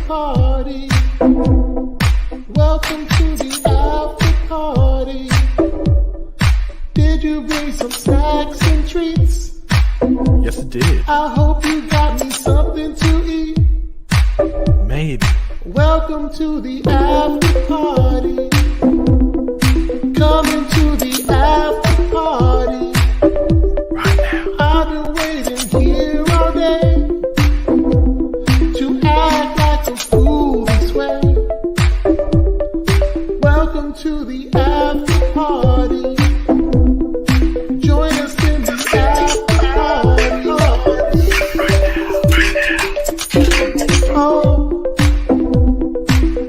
party. Welcome to the after party. Did you bring some snacks and treats? Yes, it did. I hope you got me something to eat. Maybe. Welcome to the after party. Coming to the after party. Right now. I've been waiting here all day to act like a fool this way. Welcome to the after party. Join us in the after party. Oh,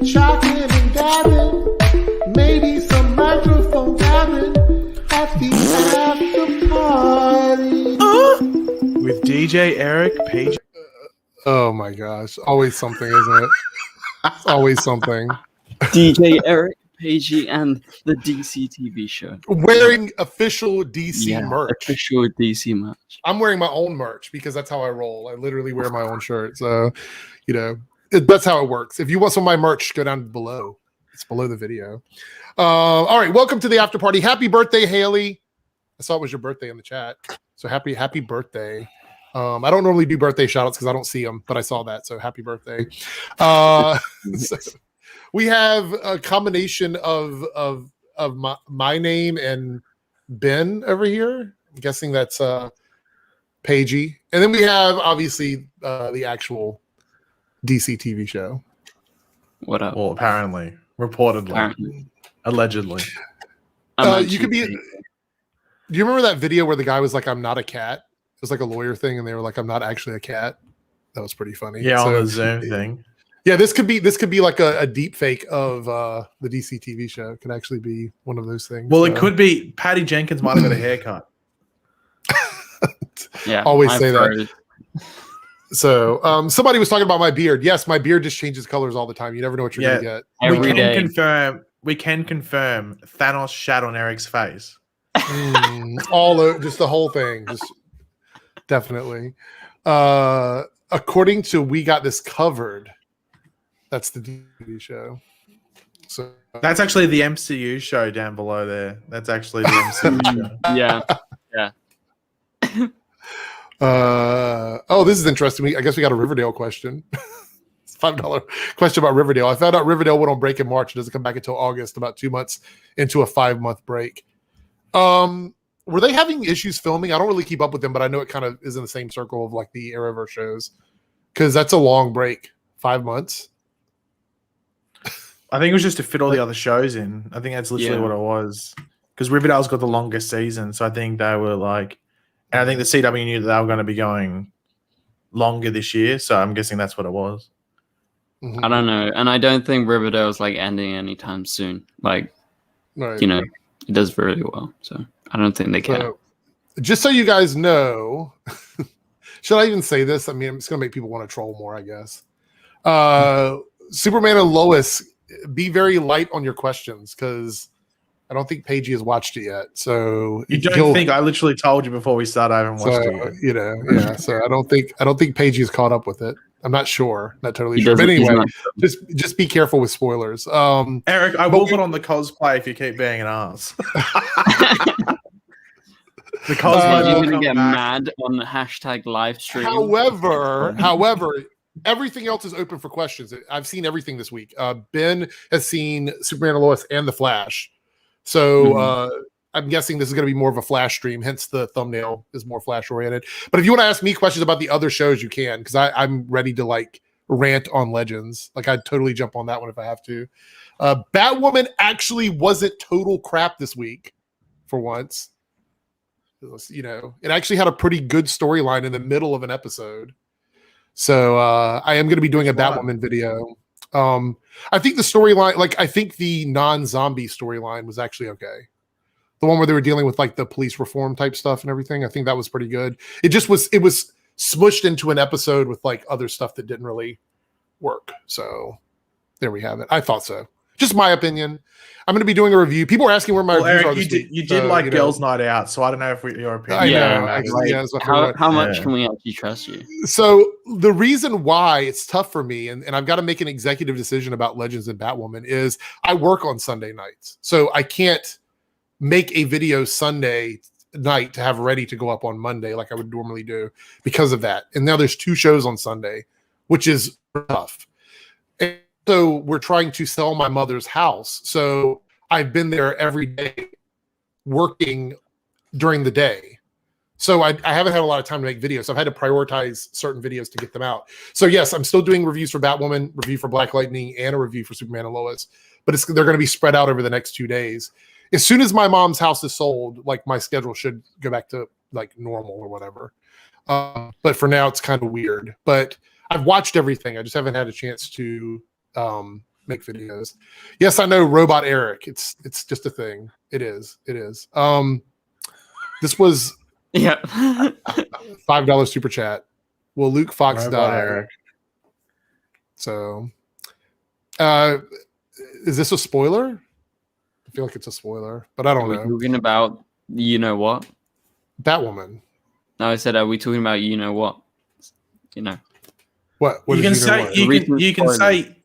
chocolate and gabbing, maybe some microphone gabbing at the after party. With DJ Eric Page. Oh my gosh. Always something, isn't it? It's always something. DJ Eric Pagey and the DC TV show. Wearing official DC merch. Official DC merch. I'm wearing my own merch because that's how I roll. I literally wear my own shirt. So, you know, that's how it works. If you want some of my merch, go down below. It's below the video. All right. Welcome to the after party. Happy birthday, Haley. I saw it was your birthday in the chat. So happy birthday. I don't normally do birthday shout outs because I don't see them, but I saw that. So happy birthday. So we have a combination of my name and Ben over here. I'm guessing that's Pagey. And then we have obviously the actual DC TV show. What up? Well, apparently. Reportedly. Allegedly. You could be. Do you remember that video where the guy was like, "I'm not a cat"? It was like a lawyer thing, and they were like, "I'm not actually a cat." That was pretty funny. Yeah, on the Zoom thing. Yeah, this could be like a deep fake of the DC TV show. It could actually be one of those things. Well, it could be. Patty Jenkins might have got a haircut. Yeah, always say that. So, somebody was talking about my beard. Yes, my beard just changes colors all the time. You never know what you're gonna get. We can confirm Thanos shat on Eric's face. Just the whole thing, just definitely. According to We Got This Covered, that's the TV show. So that's actually the MCU show down below there. That's actually the MCU show. Yeah. This is interesting. I guess we got a Riverdale question. It's a $5 question about Riverdale. I found out Riverdale went on break in March. It doesn't come back until August, about 2 months into a 5-month break. Were they having issues filming? I don't really keep up with them, but I know it kind of is in the same circle of like the Arrowverse shows, because that's a long break. 5 months. I think it was just to fit all the other shows in. I think that's literally what it was. Because Riverdale's got the longest season, so I think they were like, and I think the CW knew that they were going to be going longer this year, so I'm guessing that's what it was. Mm-hmm. I don't know, and I don't think Riverdale's like ending anytime soon. Like, right. You know, it does really well, so I don't think they care. So, just so you guys know, should I even say this? I mean, it's going to make people want to troll more, I guess. Superman and Lois, be very light on your questions, because I don't think Pagey has watched it yet. So you don't think I literally told you before we started? I haven't watched it yet. You know, yeah. So I don't think Pagey is caught up with it. I'm not sure, not totally sure. But anyway, just be careful with spoilers. Eric, I will put on the cosplay if you keep being an ass. The cosplay you're will gonna come get back. mad on the hashtag live stream. However, everything else is open for questions. I've seen everything this week. Ben has seen Superman and Lois and The Flash. So I'm guessing this is going to be more of a Flash stream, hence the thumbnail is more Flash oriented. But if you want to ask me questions about the other shows, you can, because I'm ready to like rant on Legends. Like I'd totally jump on that one if I have to. Batwoman actually wasn't total crap this week for once. You know, it actually had a pretty good storyline in the middle of an episode. So I am going to be doing a Batwoman video. I think the storyline, like I think the non-zombie storyline was actually okay. The one where they were dealing with like the police reform type stuff and everything. I think that was pretty good. It was smushed into an episode with like other stuff that didn't really work. So there we have it. I thought so. Just my opinion. I'm going to be doing a review. People are asking where my Well, reviews Eric, are this week. you did like Girls' Night Out, so I don't know if your opinion. I Yeah, know. matters. Yeah, that's what How much Yeah. can we actually trust you? So the reason why it's tough for me, and I've got to make an executive decision about Legends and Batwoman, is I work on Sunday nights. So I can't make a video Sunday night to have ready to go up on Monday like I would normally do because of that. And now there's 2 shows on Sunday, which is tough. And so we're trying to sell my mother's house. So I've been there every day working during the day. So I haven't had a lot of time to make videos. So I've had to prioritize certain videos to get them out. So yes, I'm still doing reviews for Batwoman, review for Black Lightning, and a review for Superman and Lois, but they're going to be spread out over the next 2 days. As soon as my mom's house is sold, like my schedule should go back to like normal or whatever. But for now, it's kind of weird. But I've watched everything. I just haven't had a chance to make videos. Yes, I know Robot Eric. It's just a thing. It is. This was Yeah. $5 super chat. Will Luke Fox Robot die? Eric. So, is this a spoiler? I feel like it's a spoiler, but I don't Are we know. talking about you know what? Batwoman. No, I said, are we talking about you know what? You know. What You did can know say what? you can Spoiler. say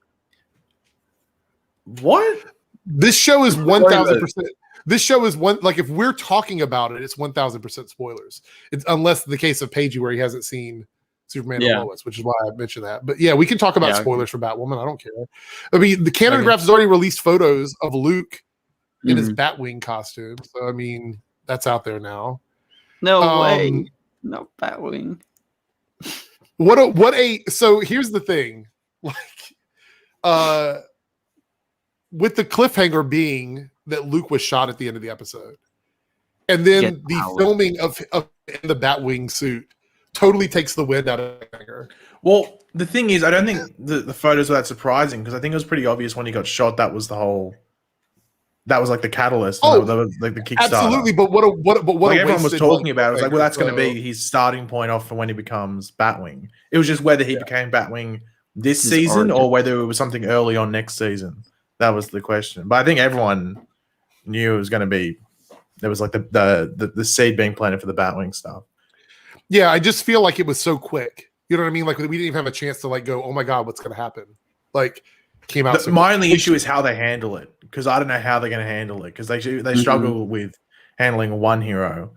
what? This show is 1,000%. This show is like if we're talking about it, it's 1,000% spoilers. It's unless the case of Pagey where he hasn't seen Superman and Lois, which is why I mentioned that. But yeah, we can talk about spoilers for Batwoman. I don't care. I mean, the Canon Graphs has already released photos of Luke in his Batwing costume. So I mean, that's out there now. No way. No Batwing. So here's the thing. Like with the cliffhanger being that Luke was shot at the end of the episode. And then the filming of the Batwing suit totally takes the wind out of the cliffhanger. Well, the thing is, I don't think the photos were that surprising because I think it was pretty obvious when he got shot. That was like the catalyst. Oh, that was like the Kickstarter. Absolutely, but what like everyone was wasted talking about. It was like, well, that's so. going to be his starting point off for when he becomes Batwing. It was just whether he became Batwing this season or whether it was something early on next season. That was the question. But I think everyone knew it was going to be. There was like the seed being planted for the Batwing stuff. Yeah, I just feel like it was so quick. You know what I mean? Like we didn't even have a chance to like go, oh my god, what's going to happen? Like came out. My only issue is how they handle it because I don't know how they're going to handle it because they struggle with handling one hero.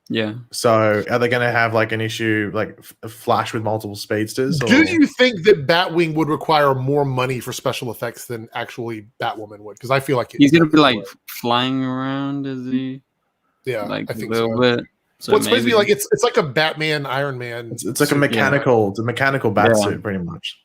Yeah. So are they going to have like an issue like a Flash with multiple speedsters? Or? Do you think that Batwing would require more money for special effects than actually Batwoman would? Because I feel like he's going to be like flying around, is he? Yeah, like I think a little so. bit. So well, it's supposed to be like it's like a Batman, Iron Man. It's like a mechanical, it's a mechanical bat suit, pretty much.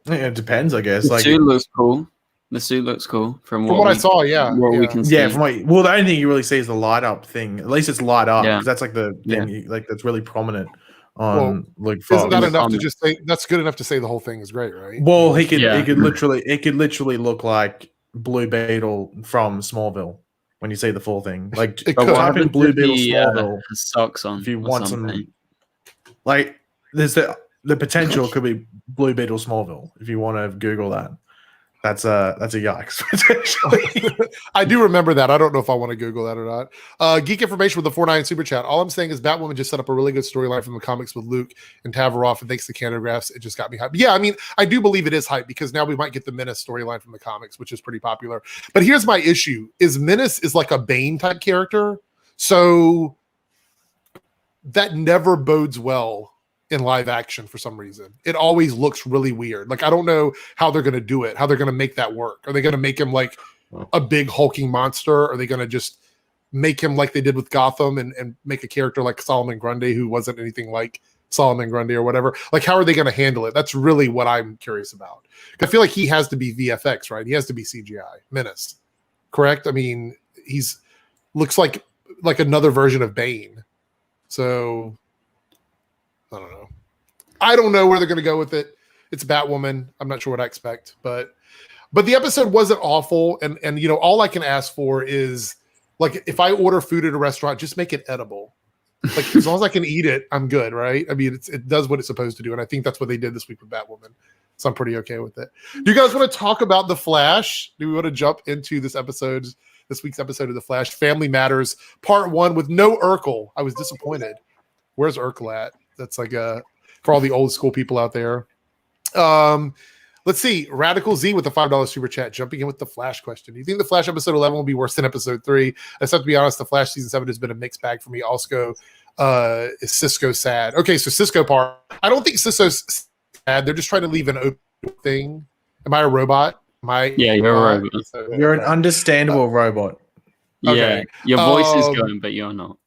It depends, I guess. The suit looks cool. The suit looks cool from what I saw. Yeah, we can see. Yeah, the only thing you really see is the light up thing. At least it's light up because that's like the thing like that's really prominent on Luke Fox. Isn't that enough to just say? That's good enough to say the whole thing is great, right? Well, it could literally look like Blue Beetle from Smallville when you see the full thing. Like type in Blue Beetle Smallville socks on. If you want some, like there's the potential could be Blue Beetle Smallville if you want to Google that. That's a yikes potentially. I do remember that. I don't know if I want to Google that or not. Geek Information with the 4.9 super chat. All I'm saying is Batwoman just set up a really good storyline from the comics with Luke and Tavaroff, and thanks to Candographs, it just got me hyped. Yeah, I mean, I do believe it is hype because now we might get the Menace storyline from the comics, which is pretty popular. But here's my issue: is Menace is like a Bane type character, so that never bodes well in live action for some reason. It always looks really weird. Like I don't know how they're going to do it, how they're going to make that work. Are they going to make him like a big hulking monster? Are they going to just make him like they did with Gotham and make a character like Solomon Grundy who wasn't anything like Solomon Grundy or whatever? Like how are they going to handle it? That's really what I'm curious about. I feel like he has to be VFX, right? He has to be CGI. Menace, correct? I mean, he's looks like another version of Bane. So I don't know. I don't know where they're going to go with it. It's Batwoman. I'm not sure what I expect, but the episode wasn't awful. And you know, all I can ask for is like if I order food at a restaurant, just make it edible. Like as long as I can eat it, I'm good, right? I mean, it does what it's supposed to do, and I think that's what they did this week with Batwoman. So I'm pretty okay with it. Do you guys want to talk about The Flash? Do we want to jump into this week's episode of The Flash, Family Matters, Part 1 with no Urkel? I was disappointed. Where's Urkel at? That's like for all the old school people out there. Let's see. Radical Z with the $5 super chat, jumping in with the Flash question. Do you think the Flash episode 11 will be worse than episode 3? I just have to be honest, the Flash season 7 has been a mixed bag for me. Also, is Cisco sad? Okay, so Cisco part. I don't think Cisco's sad. They're just trying to leave an open thing. Am I a robot? Yeah, you're a robot. You're an understandable robot. Okay. Yeah, your voice is going, but you're not.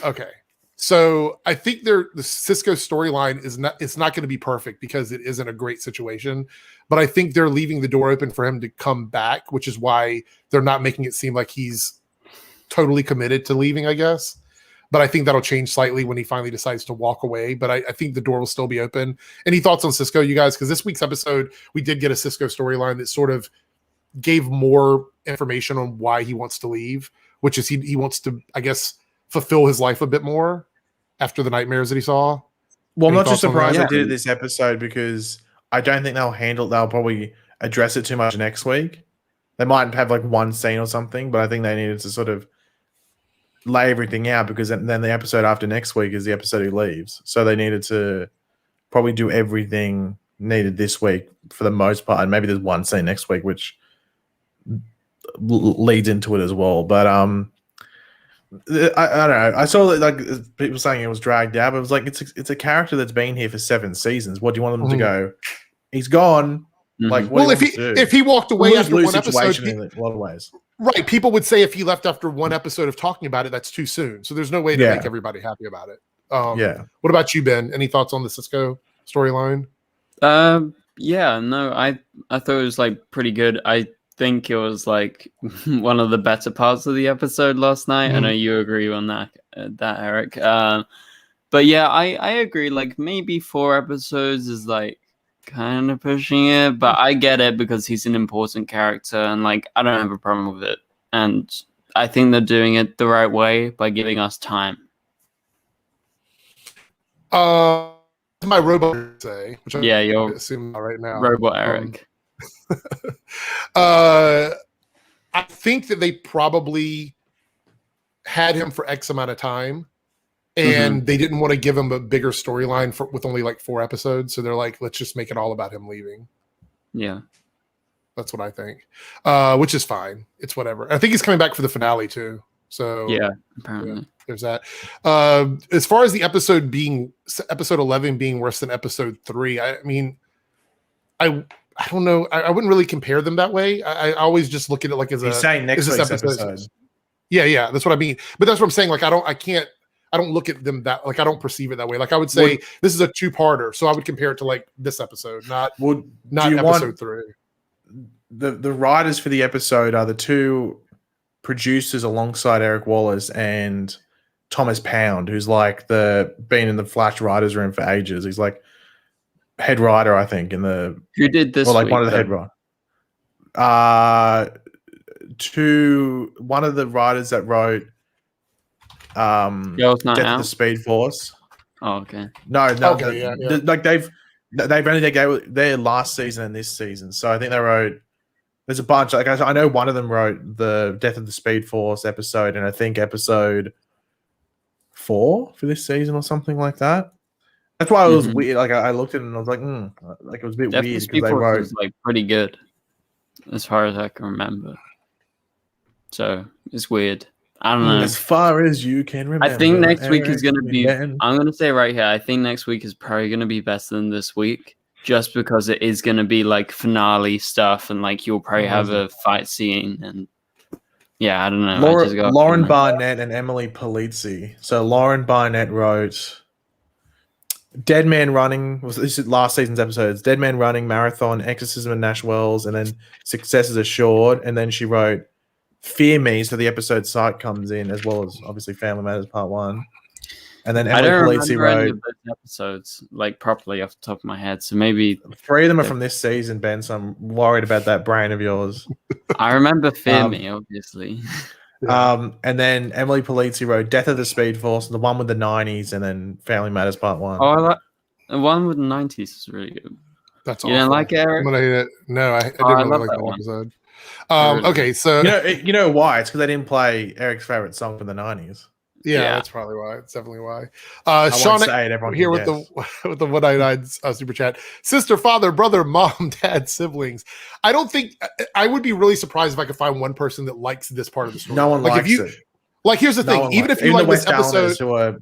Okay. So I think the Cisco storyline is not going to be perfect because it isn't a great situation, but I think they're leaving the door open for him to come back, which is why they're not making it seem like he's totally committed to leaving, I guess. But I think that'll change slightly when he finally decides to walk away. But I think the door will still be open. Any thoughts on Cisco, you guys? Because this week's episode, we did get a Cisco storyline that sort of gave more information on why he wants to leave, which is he wants to, I guess, fulfill his life a bit more after the nightmares that he saw. Well, I'm Any not too thoughts on surprised that? they did it this episode because I don't think they'll probably address it too much next week. They might have like one scene or something, but I think they needed to sort of lay everything out because then the episode after next week is the episode he leaves. So they needed to probably do everything needed this week for the most part. And maybe there's one scene next week which leads into it as well. But I don't know. I saw like people saying it was dragged out, but it was like it's a character that's been here for 7 seasons. What do you want them to go? He's gone. Like, what if he walked away after one episode, in a lot of ways. Right. People would say if he left after one episode of talking about it, that's too soon. So there's no way to make everybody happy about it. What about you, Ben? Any thoughts on the Cisco storyline? Yeah, no, I thought it was like pretty good. I think it was like one of the better parts of the episode last night. I know you agree on that, Eric. But yeah, I agree. Like maybe 4 episodes is like kind of pushing it, but I get it because he's an important character and like I don't have a problem with it. And I think they're doing it the right way by giving us time. My robot say, which you're assuming right now. Robot Eric. I think that they probably had him for X amount of time. And they didn't want to give him a bigger storyline with only like 4 episodes. So they're like, let's just make it all about him leaving. Yeah. That's what I think. Which is fine. It's whatever. I think he's coming back for the finale too. So yeah, apparently. There's that. As far as the episode 11 being worse than episode 3, I mean, I don't know. I wouldn't really compare them that way. I always just look at it like as He's saying next week's episode. Yeah, that's what I mean. But that's what I'm saying. Like, I don't look at them that like I don't perceive it that way. Like I would say this is a 2-parter, so I would compare it to like this episode, not episode 3. The writers for the episode are the 2 producers alongside Eric Wallace and Thomas Pound, who's like been in the Flash writers room for ages. He's like head writer, I think, in the who did this or like week, one of the head writers. One of the writers that wrote Girls Night Death Out? of the Speed Force. Oh, okay. No. Okay, yeah. Like they've only their last season and this season. So I think they wrote. There's a bunch. Like I know one of them wrote the Death of the Speed Force episode, and I think episode 4 for this season or something like that. That's why it was weird. Like I looked at it and I was like, like it was a bit weird because they wrote was like pretty good, as far as I can remember. So it's weird. I don't know. As far as you can remember. I think next week is going to be. I'm going to say right here. I think next week is probably going to be better than this week, just because it is going to be like finale stuff, and like you'll probably have a fight scene, and yeah, I don't know. Lauren Barnett and Emily Polizzi. So Lauren Barnett wrote Dead Man Running. This is last season's episodes. Dead Man Running, Marathon, Exorcism of Nash Wells, and then Success is Assured. And then she wrote Fear Me, so the episode Sight comes in, as well as obviously Family Matters Part 1. And then Emily Polizzi wrote any of those episodes like properly off the top of my head. So maybe 3 of them are from this season, Ben. So I'm worried about that brain of yours. I remember Fear Me, obviously. And then Emily Polizzi wrote Death of the Speed Force, the one with the 90s, and then Family Matters Part 1. Oh, I like the one with the 90s is really good. That's You didn't awful. like it, I'm Eric? gonna hate it. No, I didn't I really love like that that one. episode. Really. Okay, so You know why? It's because they didn't play Eric's favorite song from the 90s. yeah, that's probably why. It's definitely why. I Sean won't say it. Everyone here can with guess. the 199 super chat. Sister, father, brother, mom, dad, siblings. I don't think I would be really surprised if I could find one person that likes this part of the story. No one like likes if you it. like, here's the No thing. one Even likes if it. you like the this West episode, Islanders who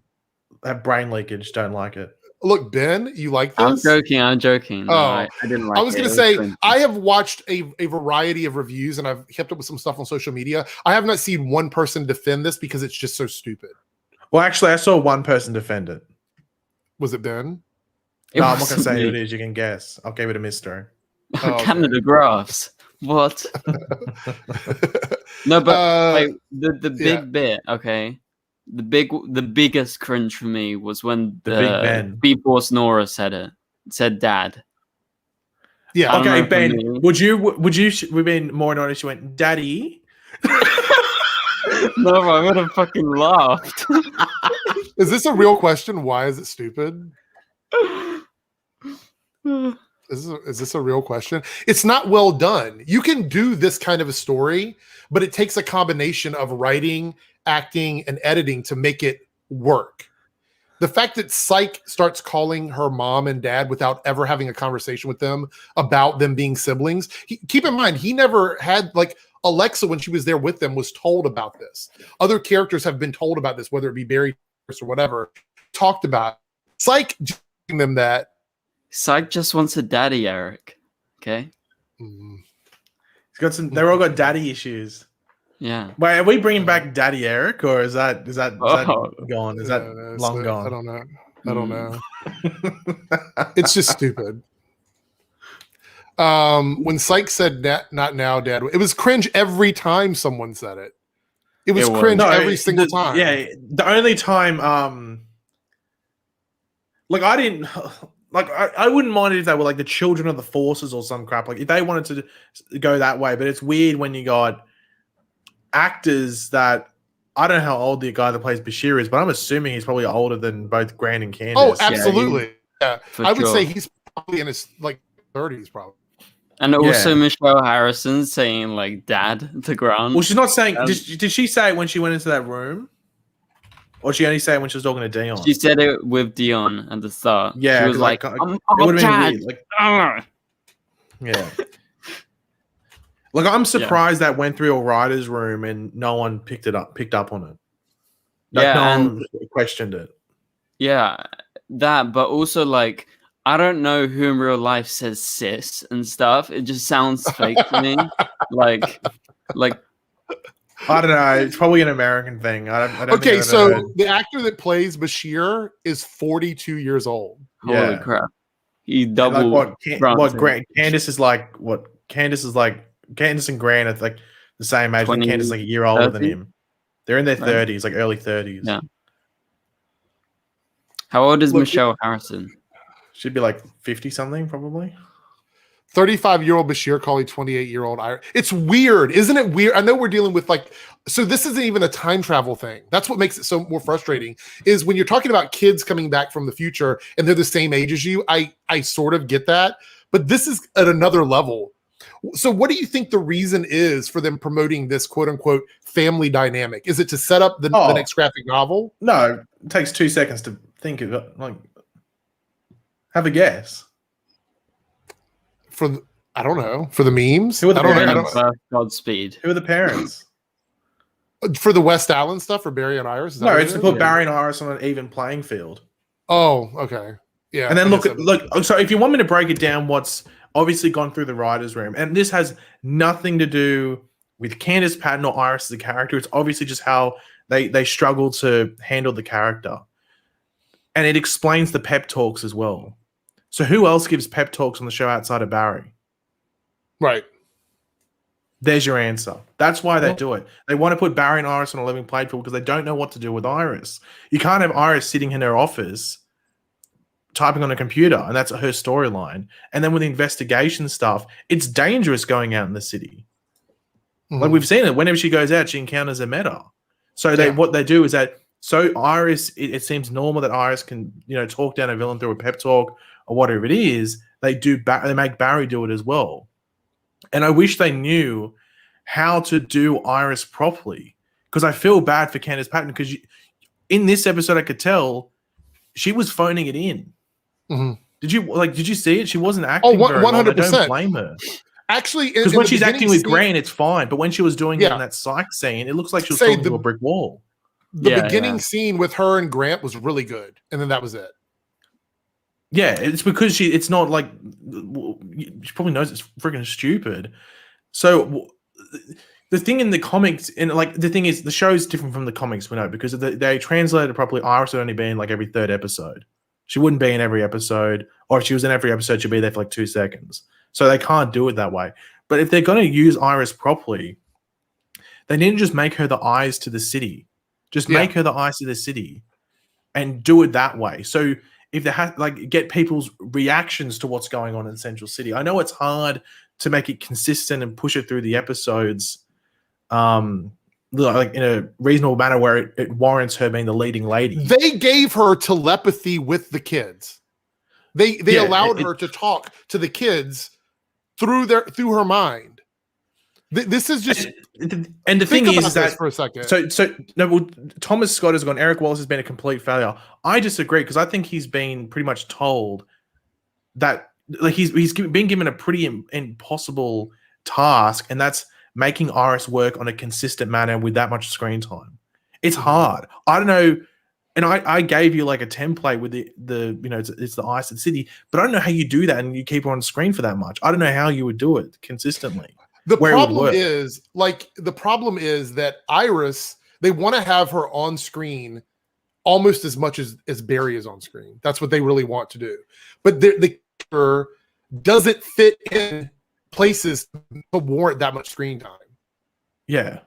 have brain leakage don't like it. look, Ben, you like I'm this? joking. No, Oh, I didn't like it. I was going It to say, cringy. I have watched a variety of reviews and I've kept up with some stuff on social media. I have not seen one person defend this because it's just so stupid. Well, actually, I saw one person defend it. Was it Ben? It No, I'm not going to wasn't say who me. it is. You can guess. I'll keep it a mystery. Oh, okay. Canada Graphs. What? No, but like the big bit, okay. The biggest cringe for me was when The Big Ben. B-Force Nora said dad. Yeah. I don't Okay, know for Ben, me. would you been more annoyed if she went, Daddy? No, I would have fucking laughed. Is this a real question? Why is it stupid? Is this a real question? It's not well done. You can do this kind of a story, but it takes a combination of writing, acting, and editing to make it work. The fact that Psych starts calling her mom and dad without ever having a conversation with them about them being siblings. Keep in mind, he never had, like, Alexa, when she was there with them, was told about this. Other characters have been told about this, whether it be Barry or whatever, talked about it. Psych giving them that. Psych just wants a daddy, Eric. Okay? He's got some. They've all got daddy issues. Yeah. Wait, are we bringing back Daddy Eric, or is that Oh. gone? Is that long gone? I don't know. I don't know. It's just stupid. When Psych said not now, Dad, it was cringe every time someone said it. It was cringe every single time. Yeah, the only time, like I didn't, like I wouldn't mind it if they were like the children of the forces or some crap. Like if they wanted to go that way, but it's weird when you got actors that I don't know how old the guy that plays Bashir is, but I'm assuming he's probably older than both Grant and Candace. Oh, absolutely. Yeah, For I would sure. say he's probably in his like 30s, probably. And also Michelle Harrison saying like dad to Grant. Well, she's not saying. Did she say it when she went into that room, or she only say it when she was talking to Dion? She said it with Dion at the start. Yeah, she was 'cause, like, like, I'm it would have dad. been weird. Like, yeah. Like I'm surprised that went through a writer's room and no one picked up on it. Like, Yeah, no and one questioned it. yeah, that, but also like I don't know who in real life says sis and stuff. It just sounds fake to me. Like I don't know. It's probably an American thing. I don't Okay, think I've so ever heard. the actor that plays Bashir is 42 years old. holy Yeah. crap. He And, double like Grant Grant? Candace is like what? Candace and Grant are like the same age. And 20, Candace is like a year older than 30? him. They're in their Right. 30s, like early 30s. Yeah. How old is Look, Michelle Harrison? Should be like 50 something, probably. 35-year-old Bashir calling 28-year-old Ira. It's weird, isn't it weird? I know we're dealing with like, so this isn't even a time travel thing. That's what makes it so more frustrating is when you're talking about kids coming back from the future and they're the same age as you. I sort of get that, but this is at another level. So what do you think the reason is for them promoting this quote unquote family dynamic? Is it to set up the next graphic novel? No, it takes 2 seconds to think of it. Like, have a guess. I don't know, for the memes? Who are the I don't parents? know. Godspeed. Who are the parents? For the West Allen stuff for Barry and Iris? Is that No, what it's it to is? put Barry and Iris on an even playing field. Oh, okay. Yeah. And then I look guess at so if you want me to break it down, what's obviously gone through the writer's room, and this has nothing to do with Candace Patton or Iris as a character. It's obviously just how they struggle to handle the character. And it explains the pep talks as well. So who else gives pep talks on the show outside of Barry? right. There's your answer. That's why they do it. They want to put Barry and Iris on a living playing field because they don't know what to do with Iris. You can't have Iris sitting in her office typing on a computer, and that's her storyline. And then with the investigation stuff, it's dangerous going out in the city. Like we've seen it. Whenever she goes out, she encounters a meta. So what they do is that Iris, it seems normal that Iris can, talk down a villain through a pep talk or whatever it is. they make Barry do it as well. And I wish they knew how to do Iris properly, because I feel bad for Candice Patton, because in this episode I could tell she was phoning it in. Mm-hmm. Did you see it? She wasn't acting. 100%. I don't blame her. Actually, because when she's acting with Grant, it's fine. But when she was doing it in that psych scene, it looks like she was talking to a brick wall. The beginning scene with her and Grant was really good, and then that was it. Yeah, it's because it's not like she probably knows it's freaking stupid. So the thing in the comics, and like the thing is, the show's different from the comics, we know, because they translated it properly. Iris would only be in like every third episode. She wouldn't be in every episode, or if she was in every episode, she'd be there for like 2 seconds. So they can't do it that way. But if they're going to use Iris properly, they need to just make her the eyes to the city. Just make her the eyes to the city and do it that way. So if they have, like, get people's reactions to what's going on in Central City. I know it's hard to make it consistent and push it through the episodes like in a reasonable manner where it warrants her being the leading lady. They gave her telepathy with the kids. They allowed her to talk to the kids through her mind. This is just and the thing is that for a second. Thomas Scott has gone, Eric Wallace has been a complete failure. I disagree, because I think he's been pretty much told that, like, he's been given a pretty impossible task, and that's making Iris work on a consistent manner with that much screen time. It's hard. I don't know. And I gave you like a template with the it's the Ice and City, but I don't know how you do that and you keep her on screen for that much. I don't know how you would do it consistently. The problem is that Iris, they want to have her on screen almost as much as Barry is on screen. That's what they really want to do. But the character doesn't fit in places to warrant that much screen time. Yeah.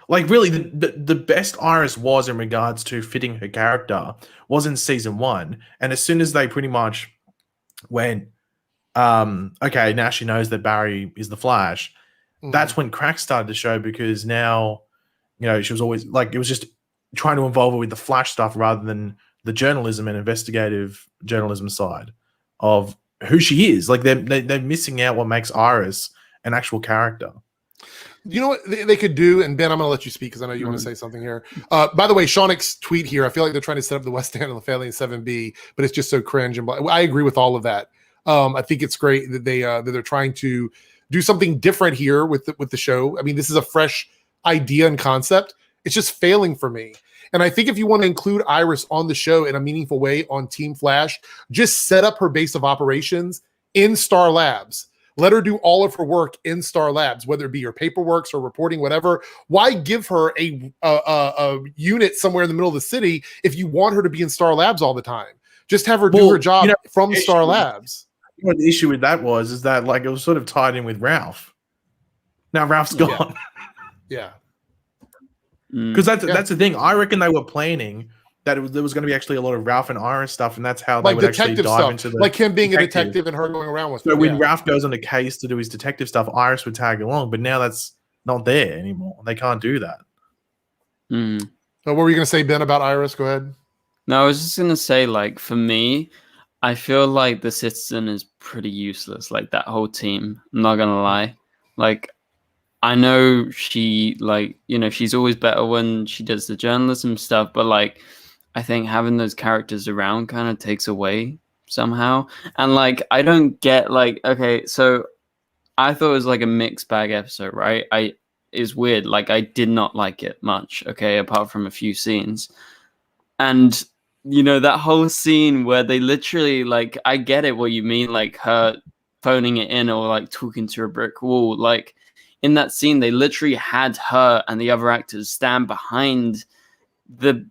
Like, really, the best Iris was in regards to fitting her character was in season 1. And as soon as they pretty much went, okay, now she knows that Barry is the Flash, that's when cracks started to show, because now, she was always like, it was just trying to involve her with the Flash stuff rather than the journalism and investigative journalism side of who she is. Like, they're missing out what makes Iris an actual character. You know what they could do, and Ben, I'm going to let you speak because I know you want to say something here. By the way, Shaunik's tweet here, I feel like they're trying to set up the West End and the Family in 7B, but it's just so cringe. And I agree with all of that. I think it's great that they're trying to do something different here with the show. I mean, this is a fresh idea and concept. It's just failing for me. And I think if you want to include Iris on the show in a meaningful way on Team Flash, just set up her base of operations in Star Labs. Let her do all of her work in Star Labs, whether it be her paperwork or reporting, whatever. Why give her a unit somewhere in the middle of the city if you want her to be in Star Labs all the time? Just have her do her job from Star Labs. What the issue with that is that, like, it was sort of tied in with Ralph. Now Ralph's gone. Yeah. Because that's the thing. I reckon they were planning that there was going to be actually a lot of Ralph and Iris stuff, and that's how they would actually dive into the, like him being a detective and her going around with. So when Ralph goes on a case to do his detective stuff, Iris would tag along. But now that's not there anymore. They can't do that. So what were you going to say, Ben, about Iris? Go ahead. No, I was just going to say, like, for me, I feel like the Citizen is pretty useless. Like, that whole team. I'm not going to lie. Like, I know she, like, she's always better when she does the journalism stuff, but, like, I think having those characters around kind of takes away somehow. And, like, I don't get, like, okay, so I thought it was like a mixed bag episode, right? It's weird. Like, I did not like it much, okay, apart from a few scenes. And, that whole scene where they literally, like, I get it what you mean, like her phoning it in or, like, talking to a brick wall. Like, in that scene, they literally had her and the other actors stand behind the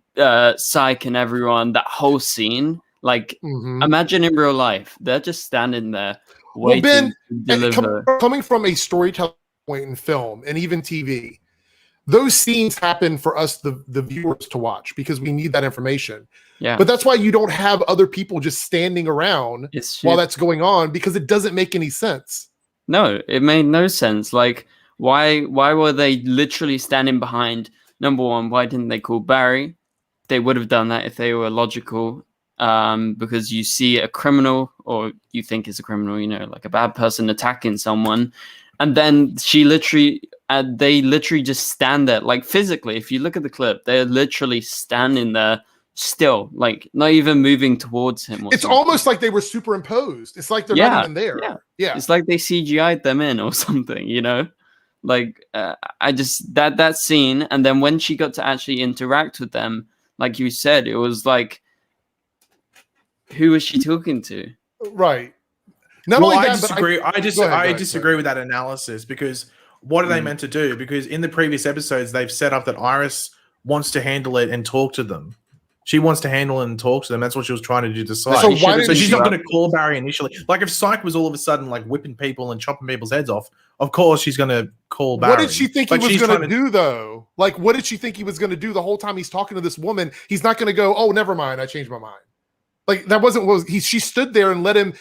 psych and everyone, that whole scene. Like, imagine in real life, they're just standing there waiting to deliver. Coming from a storytelling point in film and even TV, those scenes happen for us, the viewers, to watch because we need that information. Yeah. But that's why you don't have other people just standing around while that's going on, because it doesn't make any sense. No, it made no sense. Like, why were they literally standing behind? Number one, why didn't they call Barry? They would have done that if they were logical. because you see a criminal, or you think it's a criminal, you know, like a bad person attacking someone, and then they literally just stand there, like physically. If you look at the clip, they're literally standing there still, like not even moving towards him. It's almost like they were superimposed. It's like they're not even there. Yeah, it's like they CGI'd them in or something, you know. Like I just that scene, and then when she got to actually interact with them, like you said, it was like, who was she talking to? Right. Not only that, I disagree. I disagree with that analysis, because what are they meant to do? Because in the previous episodes, they've set up that Iris wants to handle it and talk to them. She wants to handle it and talk to them. That's what she was trying to do to Psyche. So she's not going to call Barry initially. Like if Psyche was all of a sudden like whipping people and chopping people's heads off, of course she's going to call Barry. What did she think he was going to do though? Like what did she think he was going to do the whole time he's talking to this woman? He's not going to go, oh, never mind, I changed my mind. Like that wasn't what she stood there and let him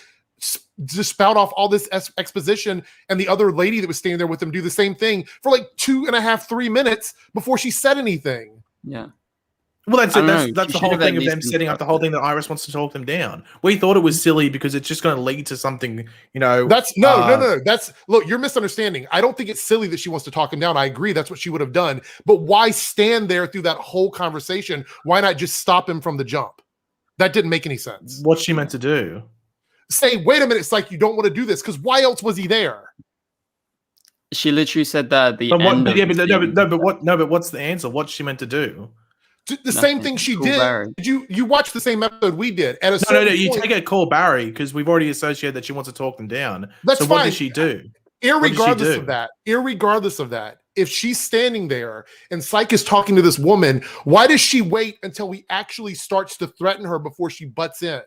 just spout off all this exposition, and the other lady that was standing there with him do the same thing for like 2.5, 3 minutes before she said anything. Yeah. Well, that's the whole thing of them setting up the whole thing that Iris wants to talk them down. We thought it was silly because it's just going to lead to something, you know. That's no. That's look, you're misunderstanding. I don't think it's silly that she wants to talk him down. I agree, that's what she would have done. But why stand there through that whole conversation? Why not just stop him from the jump? That didn't make any sense. What's she meant to do? Say, wait a minute, it's like you don't want to do this, because why else was he there? She literally said that at the end. But what's the answer? What's she meant to do? The same thing she did. Barry. You watched the same episode we did. At a no. You take a call Barry, because we've already associated that she wants to talk them down. That's so fine. What did she do? Irregardless of that, if she's standing there and Psyche is talking to this woman, why does she wait until he actually starts to threaten her before she butts in?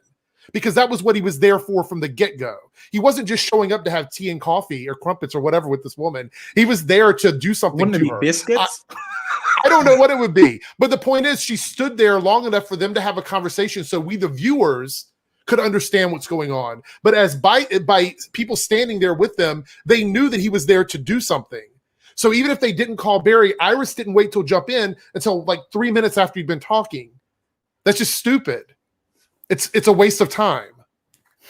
Because that was what he was there for from the get-go. He wasn't just showing up to have tea and coffee or crumpets or whatever with this woman. He was there to do something. Wouldn't it be biscuits? I don't know what it would be. But the point is, she stood there long enough for them to have a conversation so we, the viewers, could understand what's going on. But as by people standing there with them, they knew that he was there to do something. So even if they didn't call Barry, Iris didn't wait till jump in until like 3 minutes after he'd been talking. That's just stupid. It's a waste of time,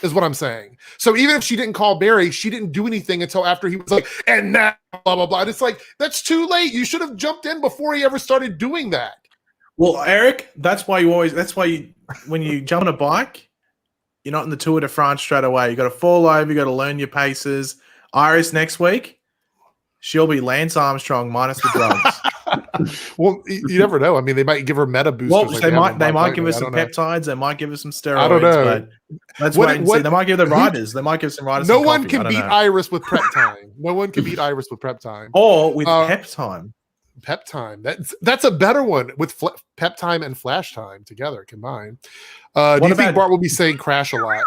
is what I'm saying. So even if she didn't call Barry, she didn't do anything until after he was like, and now, blah, blah, blah. And it's like, that's too late. You should have jumped in before he ever started doing that. Well, Eric, when you jump on a bike, you're not in the Tour de France straight away. You got to fall over, you got to learn your paces. Iris next week, she'll be Lance Armstrong minus the drugs. Well, you never know. I mean, they might give her meta boosters. Well, like they might give us some peptides. They might give us some steroids. I don't know. But let's wait and see. They might give the riders. They might give some riders. No one can beat Iris with prep time. No one can beat Iris with prep time. Or with pep time. Pep time. That's a better one with pep time and flash time together combined. Do you think Bart will be saying crash a lot?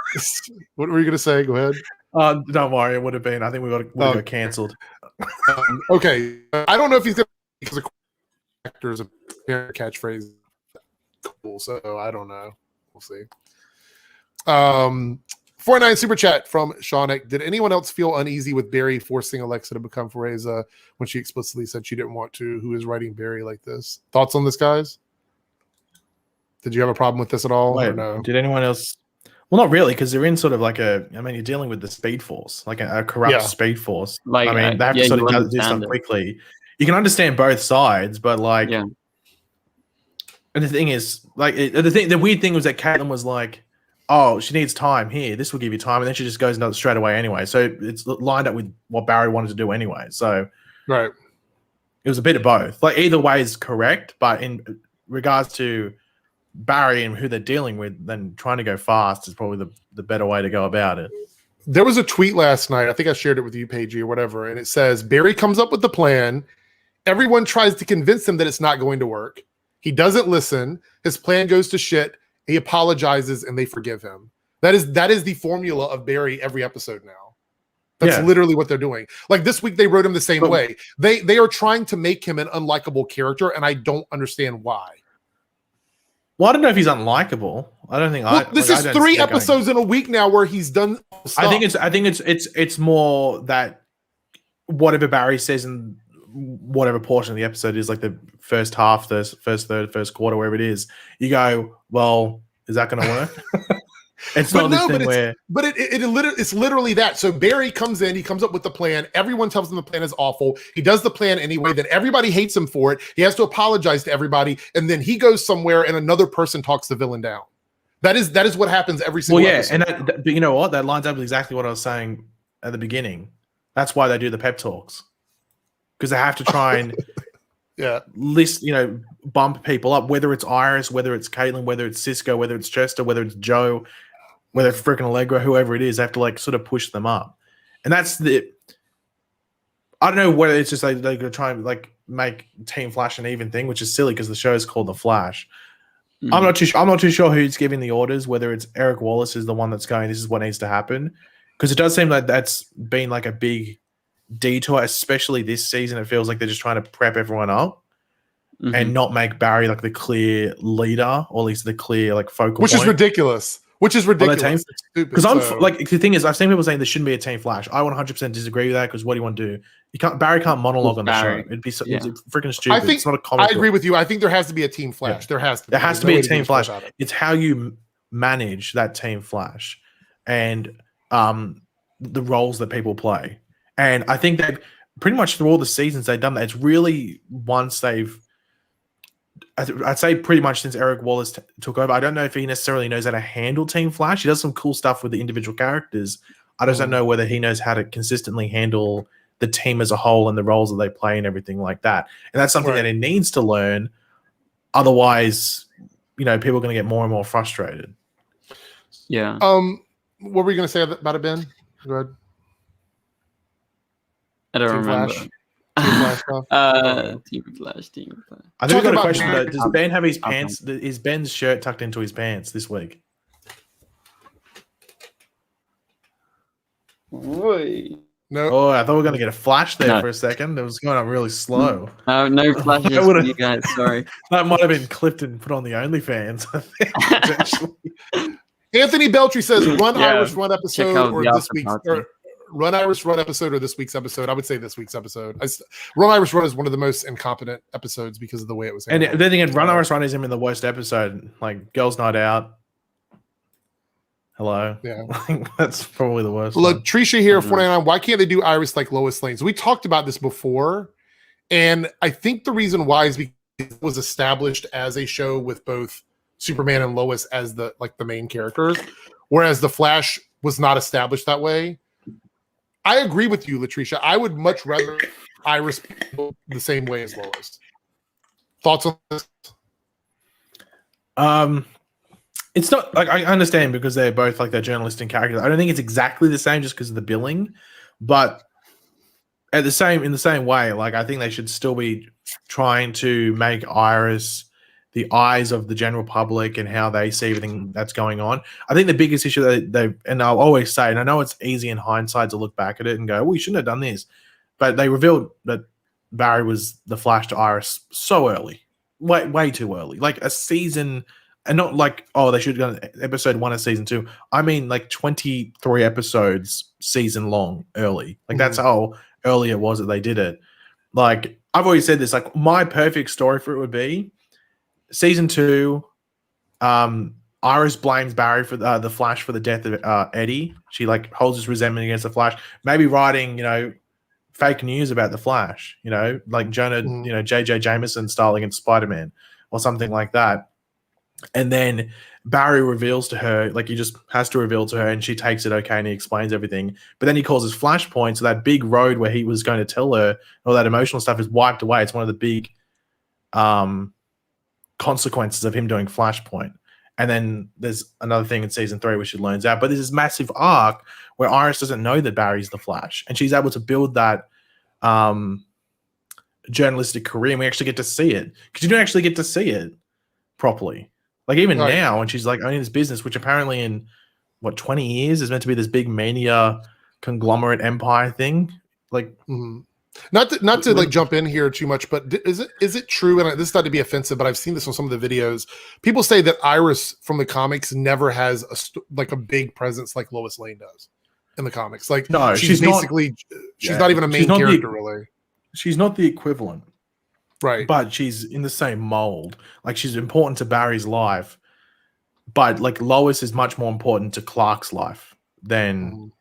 What were you going to say? Go ahead. Don't worry. It would have been. I think we would have got canceled. Okay. I don't know if he's going to, because actors a catchphrase. Cool. So I don't know. We'll see. 49 super chat from Shaunik. Did anyone else feel uneasy with Barry forcing Alexa to become Fereza when she explicitly said she didn't want to? Who is writing Barry like this? Thoughts on this, guys? Did you have a problem with this at all? Wait, or no? Did anyone else? Well, not really, because they're in sort of like you're dealing with the Speed Force, like a corrupt Speed Force. Like, they have to sort of do stuff quickly. You can understand both sides, but and the thing is, the weird thing was that Caitlin was like, oh, she needs time here. This will give you time. And then she just goes and does it straight away anyway. So it's lined up with what Barry wanted to do anyway. So right. It was a bit of both. Like either way is correct, but in regards to Barry and who they're dealing with, then trying to go fast is probably the better way to go about it. There was a tweet last night. I think I shared it with you, Paigey, or whatever. And it says, Barry comes up with the plan. Everyone tries to convince him that it's not going to work. He doesn't listen. His plan goes to shit. He apologizes and they forgive him. That is the formula of Barry every episode now. That's literally what they're doing. Like this week, they wrote him the same way. They are trying to make him an unlikable character, and I don't understand why. Well, I don't know if he's unlikable. I don't think. This is 3 episodes in a week now where he's done stuff. I think it's more that whatever Barry says in whatever portion of the episode is, like the first half, the first third, first quarter, wherever it is, you go, well, Is that going to work? It's But not this thing where. But it's literally that. So Barry comes in, he comes up with the plan. Everyone tells him the plan is awful. He does the plan anyway. Then everybody hates him for it. He has to apologize to everybody, and then he goes somewhere, and another person talks the villain down. That is what happens every single. Well, yeah, episode. and but you know what? That lines up with exactly what I was saying at the beginning. That's why they do the pep talks, because they have to try and list, bump people up. Whether it's Iris, whether it's Caitlin, whether it's Cisco, whether it's Chester, whether it's Joe, whether it's freaking Allegra, whoever it is, they have to like sort of push them up. And that's the. I don't know whether it's just like they're gonna try and like make Team Flash an even thing, which is silly because the show is called The Flash. I'm not too sure who's giving the orders, whether it's Eric Wallace is the one that's going, this is what needs to happen. Because it does seem like that's been like a big detour, especially this season. It feels like they're just trying to prep everyone up and not make Barry like the clear leader, or at least the clear like focal Which point. is ridiculous. Because like the thing is, I've seen people saying there shouldn't be a Team Flash. I 100% disagree with that, because what do you want to do? Barry can't monologue on the show. It'd be it's freaking stupid. It's not a comic. I agree with you. I think there has to be a Team Flash. There has to. There has to be a Team Flash. It's how you manage that Team Flash and the roles that people play. And I think that pretty much through all the seasons they've done that. It's really once they've. I'd say pretty much since Eric Wallace took over. I don't know if he necessarily knows how to handle Team Flash. He does some cool stuff with the individual characters. I just don't know whether he knows how to consistently handle the team as a whole and the roles that they play and everything like that. And that's something that he needs to learn. Otherwise, people are going to get more and more frustrated. Yeah. What were you going to say about it, Ben? Go ahead. I don't remember. Flash. Team Flash. I think we've got a question though. Does Ben have his pants? Is Ben's shirt tucked into his pants this week? No. Oh, I thought we were going to get a flash there for a second. It was going on really slow. No flashes for you guys. Sorry. That might have been clipped and put on the OnlyFans. I think, Anthony Beltry says, "Run Irish Run episode or this week's Run Irish Run episode or this week's episode." I would say this week's episode. Run Irish Run is one of the most incompetent episodes because of the way it was handled. And then again, Run Irish Run is him in the worst episode, like Girls Night Out. Hello. Yeah. That's probably the worst. Latricia here, 499. Why can't they do Iris like Lois Lane? So we talked about this before. And I think the reason why is because it was established as a show with both Superman and Lois as the main characters, whereas The Flash was not established that way. I agree with you, Latricia. I would much rather Iris the same way as Lois. Thoughts on this? It's not like I understand because they're both like they're journalistic characters. I don't think it's exactly the same just because of the billing, but in the same way, like I think they should still be trying to make Iris the eyes of the general public and how they see everything that's going on. I think the biggest issue that they and I'll always say, and I know it's easy in hindsight to look back at it and go, "Well, you shouldn't have done this," but they revealed that Barry was the Flash to Iris so early, way too early, like a season. And not like, oh, they should have done episode 1 of season 2. I mean, like 23 episodes season long early. Like that's how early it was that they did it. Like I've always said this, like my perfect story for it would be season 2. Iris blames Barry for the Flash for the death of Eddie. She like holds his resentment against the Flash. Maybe writing, fake news about the Flash. Like Jonah, JJ Jameson style against Spider-Man or something like that. And then Barry reveals to her, like he just has to reveal to her, and she takes it okay, and he explains everything. But then he calls his Flashpoint, so that big road where he was going to tell her all that emotional stuff is wiped away. It's one of the big consequences of him doing Flashpoint. And then there's another thing in season 3 which she learns out. But there's this massive arc where Iris doesn't know that Barry's the Flash, and she's able to build that journalistic career, and we actually get to see it because you don't actually get to see it properly. Like even now, when she's like owning this business, which apparently in 20 years is meant to be this big mania conglomerate empire thing. Like, not to like jump in here too much, but is it true? And this is not to be offensive, but I've seen this on some of the videos. People say that Iris from the comics never has a big presence like Lois Lane does in the comics. Like, no, she's basically not even a main character, really. She's not the equivalent. Right. But she's in the same mold. Like she's important to Barry's life. but like Lois is much more important to Clark's life than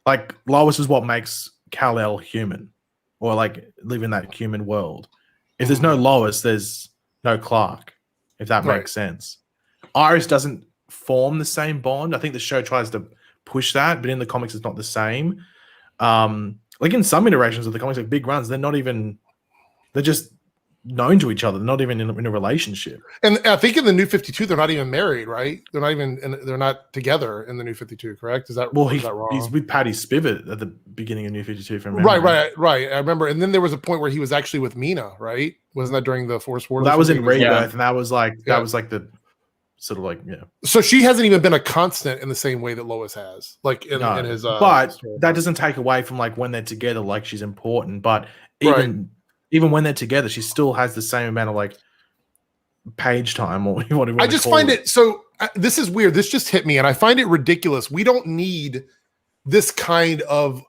like Lois is what makes Kal-El human, or like live in that human world. If there's no Lois, there's no Clark. If that makes sense. Iris doesn't form the same bond. I think the show tries to push that, but in the comics, it's not the same. Like in some iterations of the comics, like big runs, they're just known to each other. They're not even in a relationship. And I think in the New 52, they're not even married, right? They're not together in the New 52, correct? Is that wrong? He's with Patty Spivot at the beginning of New 52 from memory. Right. I remember. And then there was a point where he was actually with Mina, right? Wasn't that during the Force Wars? Well, that was in Rebirth, and that was like the sort of like So she hasn't even been a constant in the same way that Lois has, like in his. But that doesn't take away from like when they're together, like she's important. But even when they're together, she still has the same amount of like page time or whatever. I just find it so. This is weird. This just hit me, and I find it ridiculous. We don't need this kind of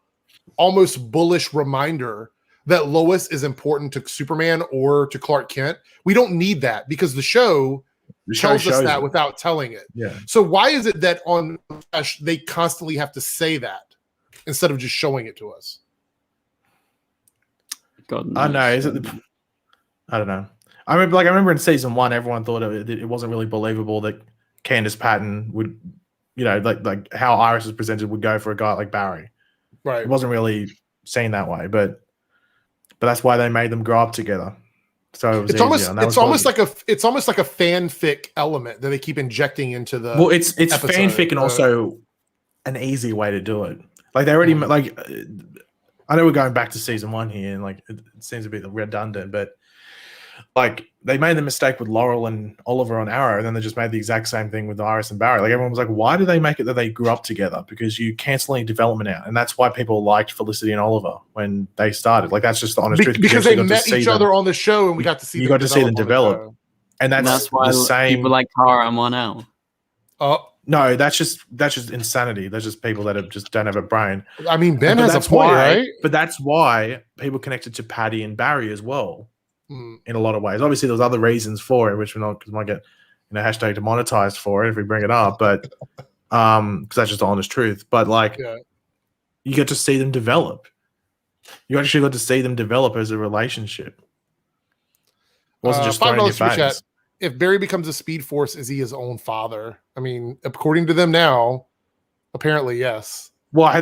almost bullish reminder that Lois is important to Superman or to Clark Kent. We don't need that because the show tells us that without telling it. Yeah. So why is it that on Flash they constantly have to say that instead of just showing it to us? God knows. I know. I don't know. I remember in season 1, everyone thought it wasn't really believable that Candace Patton would, like how Iris is presented would go for a guy like Barry. Right. It wasn't really seen that way, but that's why they made them grow up together. So it was it's almost like a fanfic element that they keep injecting into the. Well, it's fanfic and also an easy way to do it. Like they already like. I know we're going back to season 1 here, and like it seems a bit redundant, but like they made the mistake with Laurel and Oliver on Arrow, and then they just made the exact same thing with Iris and Barry. Like everyone was like, why did they make it that they grew up together? Because you canceling development out, and that's why people liked Felicity and Oliver when they started. Like that's just the honest truth. Because they met each other on the show, and we got to see. You got to see them develop, and that's why the same. People like Kara and Mon-El. No, that's just insanity. That's just people that just don't have a brain. I mean, Ben has a point, right? But that's why people connected to Patty and Barry as well, in a lot of ways. Obviously, there's other reasons for it, which we're not, because we might get hashtag demonetized for it if we bring it up. But because that's just the honest truth. But like, you get to see them develop. You actually got to see them develop as a relationship. It wasn't just thrown in your face. If Barry becomes a Speed Force, is he his own father? I mean, according to them now, apparently yes. Well, I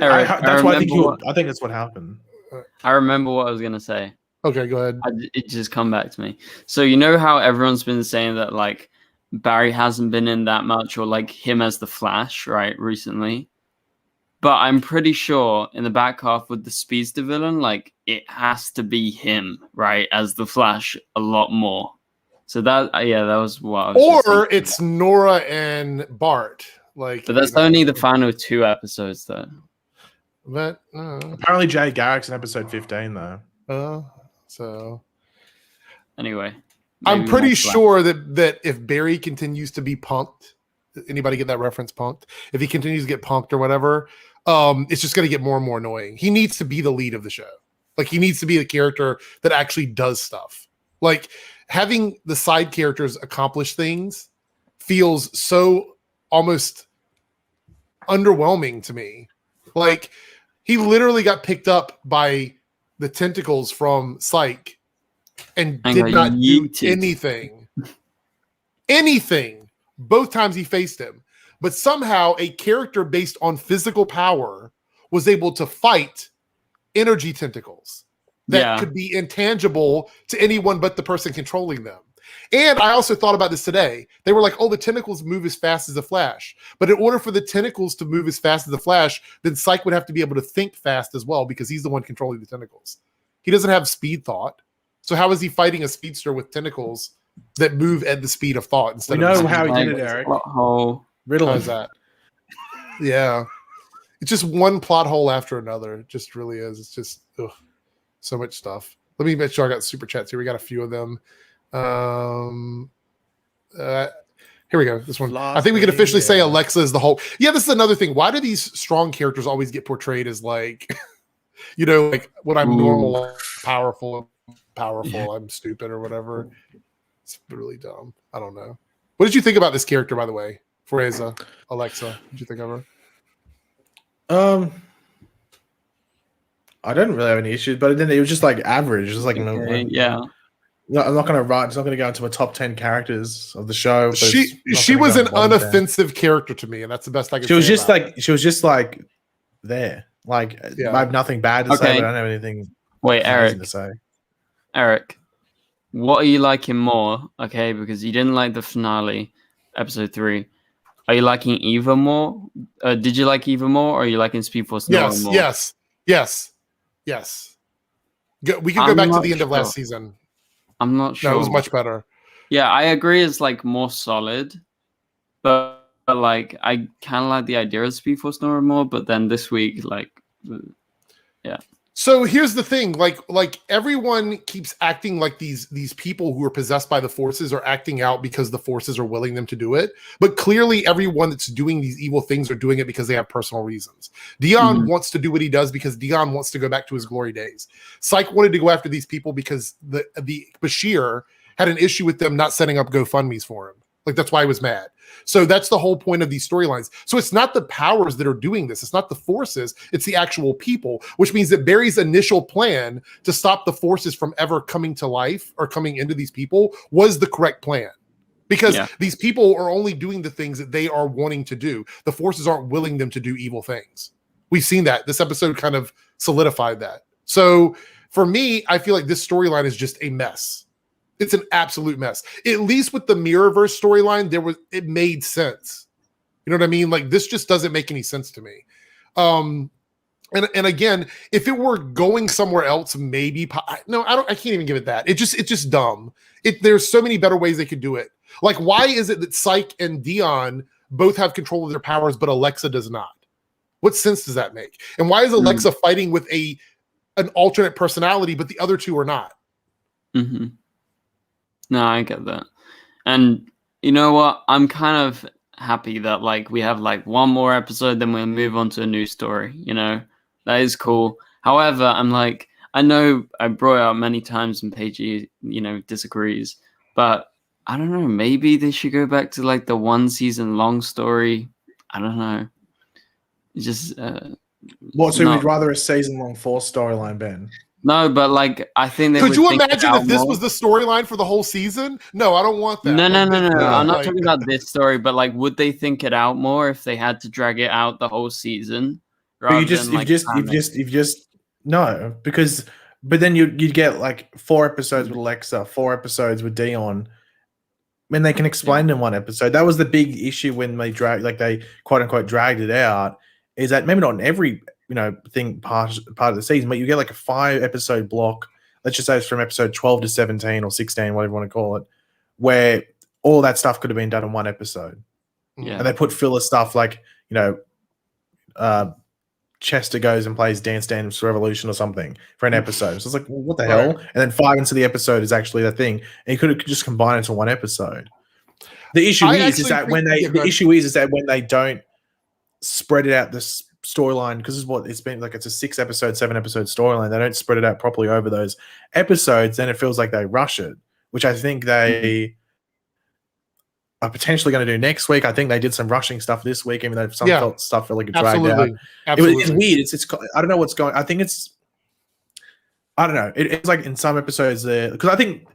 think that's what happened. I remember what I was gonna say. Okay, go ahead. It just come back to me. So you know how everyone's been saying that like Barry hasn't been in that much, or like him as the Flash, right, recently. But I'm pretty sure in the back half with the Speedster villain, like it has to be him, right, as the Flash a lot more. So that was what I was. Or it's Nora and Bart, like. But that's only the final 2 episodes, though. But apparently Jay Garrick's in episode 15, though. So anyway, I'm pretty sure that if Barry continues to be punked, anybody get that reference? Punked. If he continues to get punked or whatever, it's just going to get more and more annoying. He needs to be the lead of the show. Like he needs to be the character that actually does stuff. Like. Having the side characters accomplish things feels so almost underwhelming to me. Like he literally got picked up by the tentacles from Psyche and did not do anything. Anything. Both times he faced him. But somehow a character based on physical power was able to fight energy tentacles that could be intangible to anyone but the person controlling them. And I also thought about this today. They were like, oh, the tentacles move as fast as the Flash. But in order for the tentacles to move as fast as the Flash, then Psyche would have to be able to think fast as well because he's the one controlling the tentacles. He doesn't have speed thought. So how is he fighting a speedster with tentacles that move at the speed of thought instead of... We know how he did it, Eric. Riddle. How's that? Yeah. It's just one plot hole after another. It just really is. It's just so much stuff. Let me make sure I got super chats here. We got a few of them. Here we go. This one. I think we can officially say Alexa is the whole. Yeah, this is another thing. Why do these strong characters always get portrayed as like, like when I'm normal, powerful, I'm stupid or whatever? It's really dumb. I don't know. What did you think about this character, by the way, Frieza, Alexa. What do you think of her? I don't really have any issues, but then it was just like average. It was like yeah. No, I'm not going to write. It's not going to go into my top 10 characters of the show. but it's not She gonna was go an on bottom 10. unoffensive character to me, and that's the best I can. She was say just about like she was just like there. Like Yeah. I have nothing bad to say, Okay. but I don't have anything Wait, amazing Eric. to say. Eric, what are you liking more? Okay, because you didn't like the finale, episode 3. Are you liking Eva more? Did you like Eva more, or are you liking Speed Force Nora Yes, more? yes. We can go I'm back to not the end of last sure. season. I'm not sure. No, it was much better. Yeah, I agree. It's like more solid, but like I kind of like the idea of Speed Force Nora more. But then this week, like, yeah. So here's the thing, like everyone keeps acting like these people who are possessed by the forces are acting out because the forces are willing them to do it. But clearly everyone that's doing these evil things are doing it because they have personal reasons. Dion wants to do what he does because Dion wants to go back to his glory days. Psych wanted to go after these people because the Bashir had an issue with them not setting up GoFundMe's for him. Like that's why he was mad. So that's the whole point of these storylines. So it's not the powers that are doing this. It's not the forces. It's the actual people, which means that Barry's initial plan to stop the forces from ever coming to life or coming into these people was the correct plan. Because these people are only doing the things that they are wanting to do. The forces aren't willing them to do evil things. We've seen that. This episode kind of solidified that. So for me, I feel like this storyline is just a mess. It's an absolute mess. At least with the Mirrorverse storyline, it made sense. You know what I mean? Like this just doesn't make any sense to me. And again, if it were going somewhere else, maybe I can't even give it that. It's just dumb. There's so many better ways they could do it. Like, why is it that Psyche and Dion both have control of their powers, but Alexa does not? What sense does that make? And why is Alexa fighting with an alternate personality, but the other two are not? Mm-hmm. No, I get that. And you know what? I'm kind of happy that like we have like one more episode, then we'll move on to a new story. You know, that is cool. However, I'm like, I know I brought it up many times and Paige, disagrees, but I don't know. Maybe they should go back to like the 1 season long story. I don't know. It's just What? So we'd rather a season-long Force storyline, Ben? No, but like I think they could you think imagine if this was the storyline for the whole season? No, I don't want that. No. I'm not talking about this story, but like, would they think it out more if they had to drag it out the whole season? No, because then you'd get like 4 episodes with Alexa, 4 episodes with Dion. When they can explain in one episode, that was the big issue when they quote unquote dragged it out. Is that maybe not in every thing part of the season, but you get like a 5 episode block. Let's just say it's from episode 12 to 17 or 16, whatever you want to call it, where all that stuff could have been done in one episode. Yeah, and they put filler stuff like Chester goes and plays Dance Dance Revolution or something for an episode. So it's like, well, what the hell? And then 5 into the episode is actually the thing, and you could just combine it into one episode. The issue is that when they don't spread it out this storyline, because it's been like, it's a 6 episode, 7 episode storyline. They don't spread it out properly over those episodes, then it feels like they rush it, which I think they are potentially going to do next week. I think they did some rushing stuff this week, even though some stuff felt like it dragged out. It's weird. It's I don't know what's going. I think I don't know. It's like in some episodes there, because I think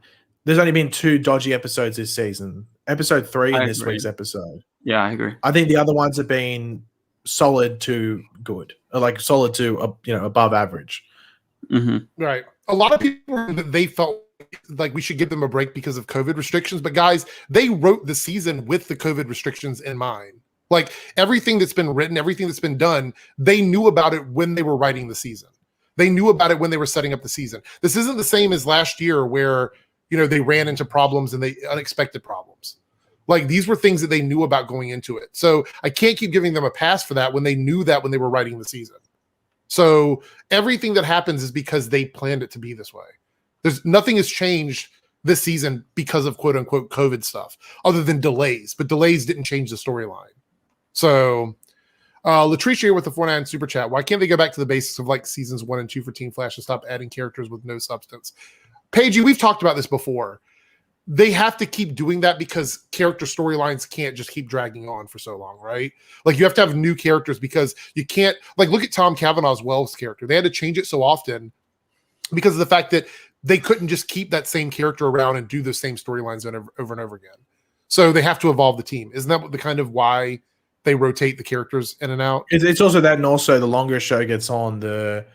there's only been 2 dodgy episodes this season. Episode 3 in this week's episode. Yeah, I agree. I think the other ones have been solid to good, or like solid to above average. Mm-hmm. Right. A lot of people, they felt like we should give them a break because of COVID restrictions, but guys, they wrote the season with the COVID restrictions in mind. Like everything that's been written, everything that's been done, they knew about it when they were writing the season. They knew about it when they were setting up the season. This isn't the same as last year where they ran into problems and unexpected problems. Like these were things that they knew about going into it. So I can't keep giving them a pass for that when they knew that when they were writing the season. So everything that happens is because they planned it to be this way. Nothing has changed this season because of quote unquote COVID stuff other than delays, but delays didn't change the storyline. So Latricia here with the 49 super chat. Why can't they go back to the basics of like seasons 1 and 2 for Team Flash and stop adding characters with no substance? Paige, we've talked about this before. they have to keep doing that because character storylines can't just keep dragging on for so long, right? Like you have to have new characters because you can't, like, look at Tom Cavanaugh's Wells character. They had to change it so often because of the fact that they couldn't just keep that same character around and do the same storylines over and over again. So they have to evolve the team. Isn't that the kind of why they rotate the characters in and out? It's also that, and also the longer a show gets on, the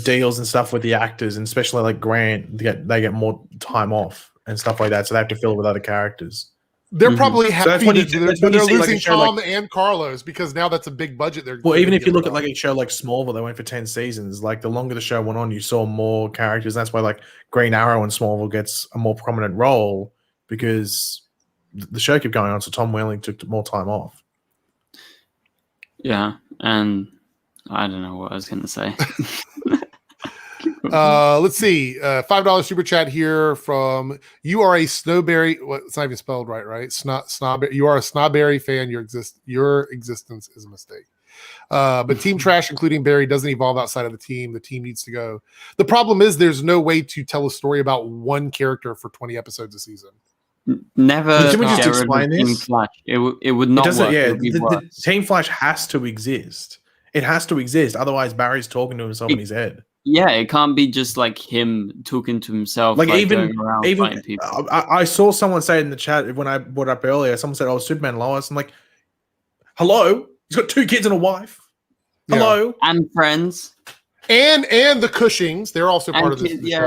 deals and stuff with the actors, and especially like Grant, they get more time off and stuff like that, so they have to fill it with other characters. They're probably happy that they're losing Tom and Carlos because now that's a big budget. Well, even if you look at like a show like Smallville, they went for 10 seasons. Like the longer the show went on, you saw more characters. That's why like Green Arrow in Smallville gets a more prominent role because the show kept going on. So Tom Welling took more time off. Yeah, and I don't know what I was going to say. Let's see. $5 super chat here from you are a Snowberry. What? It's not even spelled right? Snowberry. You are a Snowberry fan. Your existence is a mistake. But team trash, including Barry, doesn't evolve outside of the team. The team needs to go. The problem is there's no way to tell a story about one character for 20 episodes a season. Never. Can we just explain this? Team Flash. It would not work. Yeah, the Team Flash has to exist. It has to exist. Otherwise, Barry's talking to himself in his head. Yeah, it can't be just like him talking to himself. Like even people. I saw someone say in the chat when I brought up earlier. Someone said, "Oh, Superman Lois." I'm like, "Hello, he's got 2 kids and a wife. Hello, and friends, and the Cushings. They're also part of this. Yeah.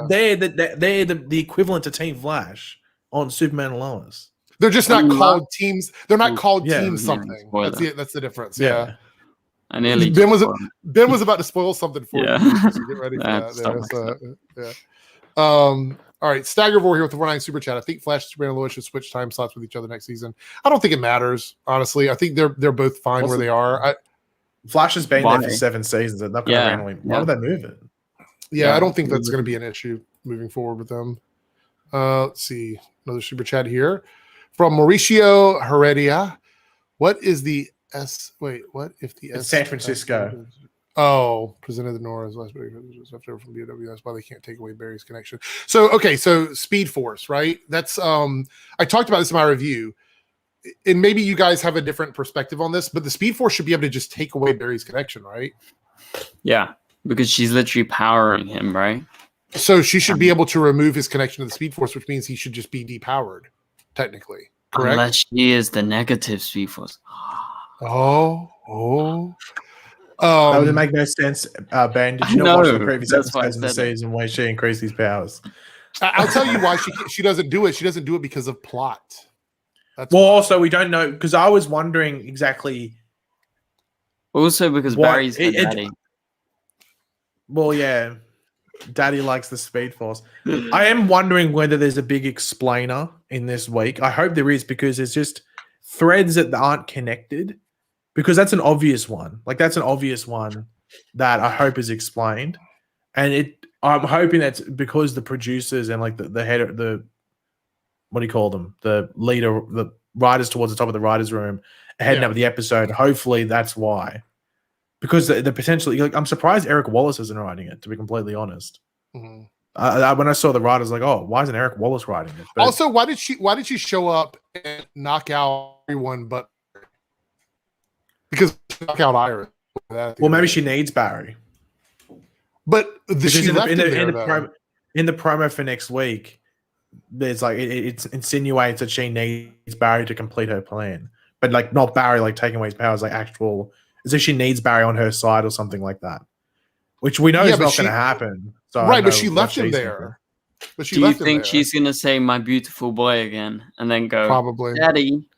They're the equivalent to Team Flash on Superman and Lois. They're just not called teams. They're not called teams something. That's the difference. Yeah. I nearly Ben was about to spoil something for you. So get ready for that. All right, Staggervore here with the 49 super chat. I think Flash, Superman, and Lois should switch time slots with each other next season. I don't think it matters, honestly. I think they're both fine where they are. Flash has been there for 7 seasons. They're not going to randomly. Why would they move it? Yeah, I don't think that's going to be an issue moving forward with them. Let's see. Another super chat here from Mauricio Heredia. What is the what if the it's San Francisco? Presented the Nora as left over from BOW. That's why they can't take away Barry's connection. So Speed Force, right? That's I talked about this in my review, and maybe you guys have a different perspective on this, but the Speed Force should be able to just take away Barry's connection, right? Yeah, because she's literally powering him, right? So she should be able to remove his connection to the Speed Force, which means he should just be depowered, technically. Correct? Unless she is the negative Speed Force. That would make no sense. Ben, did you not watch the previous episodes in the season where she increased his powers? I'll tell you why she doesn't do it. She doesn't do it because of plot. Also we don't know, because I was wondering exactly. Also because Barry's daddy. Well, yeah, Daddy likes the Speed Force. I am wondering whether there's a big explainer in this week. I hope there is, because there's just threads that aren't connected. Because that's an obvious one. Like that's an obvious one that I hope is explained, and I'm hoping that's because the producers and like the head of the, what do you call them? The leader, the writers towards the top of the writers' room, heading up with the episode. Hopefully that's why. Because the potentially, like, I'm surprised Eric Wallace isn't writing it. To be completely honest, when I saw the writers, like, oh, why isn't Eric Wallace writing it? But also, why did she show up and knock out everyone but? Because knock out Iris. Well, maybe she needs Barry. But in the promo for next week, there's like it insinuates that she needs Barry to complete her plan, but like not Barry like taking away his powers, like actual as if she needs Barry on her side or something like that, which we know is not going to happen. So right, but she left him there. But do you think she's going to say "my beautiful boy" again and then go, probably, Daddy?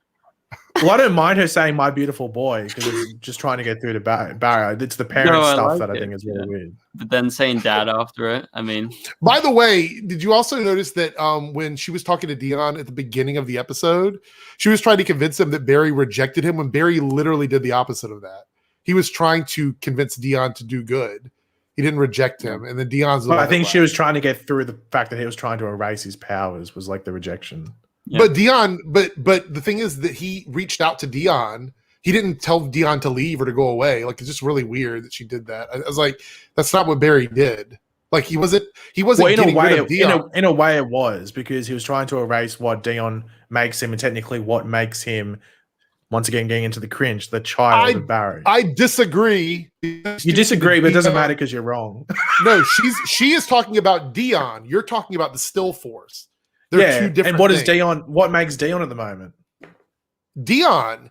Well, I don't mind her saying "my beautiful boy" because it's just trying to get through to Barry. It's the parent stuff that I think is really weird. But then saying "dad" after it, I mean. By the way, did you also notice that when she was talking to Dion at the beginning of the episode, she was trying to convince him that Barry rejected him when Barry literally did the opposite of that. He was trying to convince Dion to do good. He didn't reject him, and then Dion's. I think she was trying to get through the fact that he was trying to erase his powers. Was like the rejection. Yeah. But Dion, but the thing is that he reached out to Dion. He didn't tell Dion to leave or to go away. Like, it's just really weird that she did that. I was like, that's not what Barry did. Like he wasn't Well, getting rid of Dion. in a way, it was because he was trying to erase what Dion makes him, and technically what makes him, once again, getting into the cringe, the child of Barry. I disagree. You disagree, but it doesn't matter because you're wrong. No, she is talking about Dion. You're talking about the Still Force. They're two different. And what things. is Dion? What makes Dion at the moment? Dion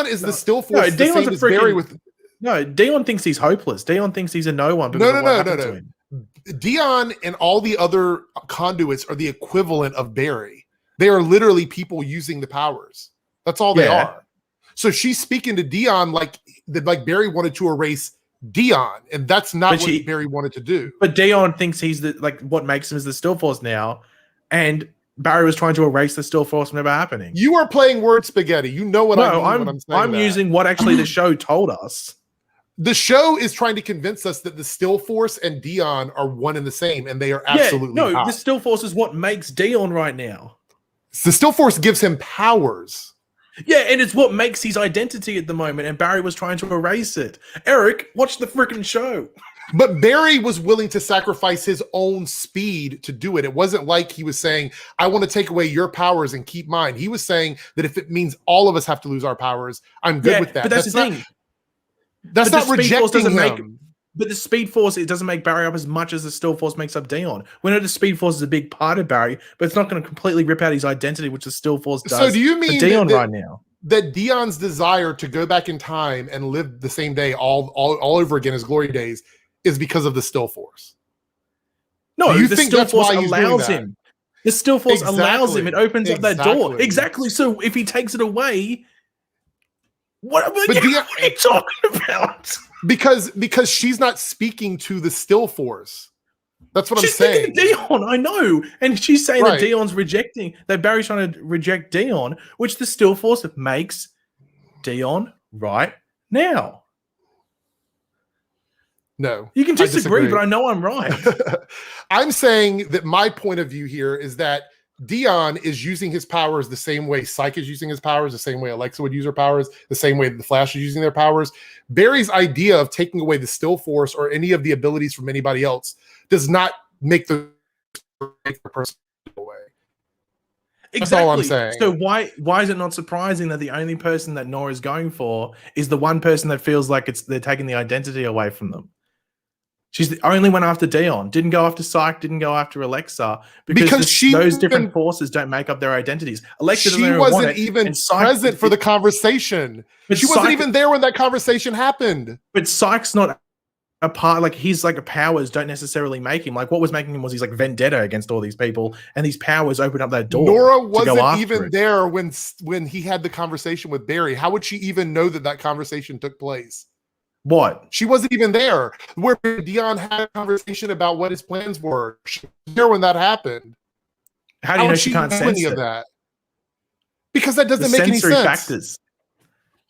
is the Still Force. No, the Dion's same a as Barry with. No, Dion thinks he's hopeless. Dion thinks he's a no one. No. Dion and all the other conduits are the equivalent of Barry. They are literally people using the powers. That's all they are. So she's speaking to Dion like Barry wanted to erase Dion, and that's not what Barry wanted to do. But Dion thinks he's what makes him is the Still Force now, and Barry was trying to erase the Still Force from never happening. You are playing word spaghetti. You know what I mean when I'm saying I'm using what actually the show told us. The show is trying to convince us that the Still Force and Dion are one and the same, and they are absolutely not. The Still Force is what makes Dion right now. The Still Force gives him powers. Yeah, and it's what makes his identity at the moment, and Barry was trying to erase it. Eric, watch the freaking show. But Barry was willing to sacrifice his own speed to do it. It wasn't like he was saying, I want to take away your powers and keep mine. He was saying that if it means all of us have to lose our powers, I'm good with that. But that's the thing. That's not rejecting him. But the Speed Force, it doesn't make Barry up as much as the Still Force makes up Dion. We know the Speed Force is a big part of Barry, but it's not going to completely rip out his identity, which the Still Force does. So do you mean Dion right now? That Dion's desire to go back in time and live the same day all over again as glory days is because of the Still Force? No, you the think Still that's Force why he's allows doing him. The Still Force allows him. It opens up that door. Exactly. So if he takes it away, what are you talking about? Because she's not speaking to the Still Force. That's what I'm saying. Dion, I know. And she's saying that Dion's rejecting, that Barry's trying to reject Dion, which the Still Force makes Dion right now. No. You can disagree, but I know I'm right. I'm saying that my point of view here is that Dion is using his powers the same way Psyche is using his powers, the same way Alexa would use her powers, the same way the Flash is using their powers. Barry's idea of taking away the Still Force or any of the abilities from anybody else does not make the person away. Exactly. That's all I'm saying. So why is it not surprising that the only person that Nora's going for is the one person that feels like they're taking the identity away from them? She's the only one after Dion. Didn't go after Psyche, didn't go after Alexa because those different forces don't make up their identities. Alexa wasn't even present for the conversation. She wasn't even there when that conversation happened. But Psyche's not a part, like his powers don't necessarily make him. Like what was making him was he's vendetta against all these people, and these powers open up that door. Nora wasn't even there when he had the conversation with Barry. How would she even know that conversation took place? What? She wasn't even there. Where Dion had a conversation about what his plans were. She was there when that happened. How do you know she can't sense any of that? Because that doesn't make any sense. Factors.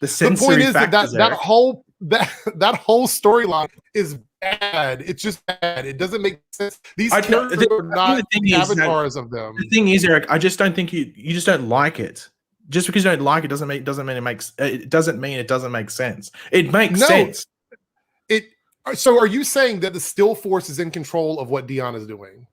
The point is that whole storyline is bad. It's just bad. It doesn't make sense. These characters are not avatars of them. The thing is, Eric, I just don't think you just don't like it. Just because you don't like it doesn't mean it doesn't mean it doesn't make sense. It makes sense. So are you saying that the Still Force is in control of what Dion is doing?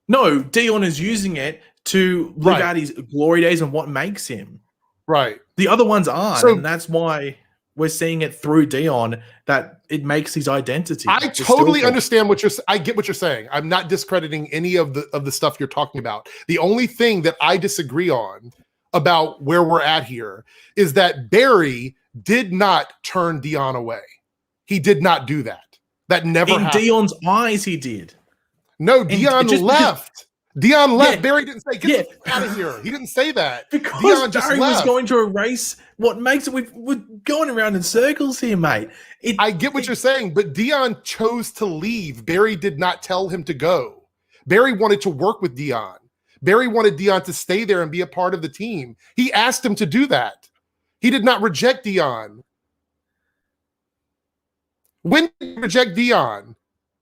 No, Dion is using it to live out his glory days and what makes him. Right. The other ones aren't, and that's why we're seeing it through Dion that it makes his identity. I totally understand I get what you're saying. I'm not discrediting any of the stuff you're talking about. The only thing that I disagree on about where we're at here is that Barry did not turn Dion away. He did not do that. That never happened. In Dion's eyes, he did. No, Dion left. Dion left. Barry didn't say, get out of here. He didn't say that. Because Dion just Barry left. was going to erase what makes it. We're going around in circles here, mate. I get what you're saying, but Dion chose to leave. Barry did not tell him to go. Barry wanted to work with Dion. Barry wanted Dion to stay there and be a part of the team. He asked him to do that. He did not reject Dion. When did he reject Dion?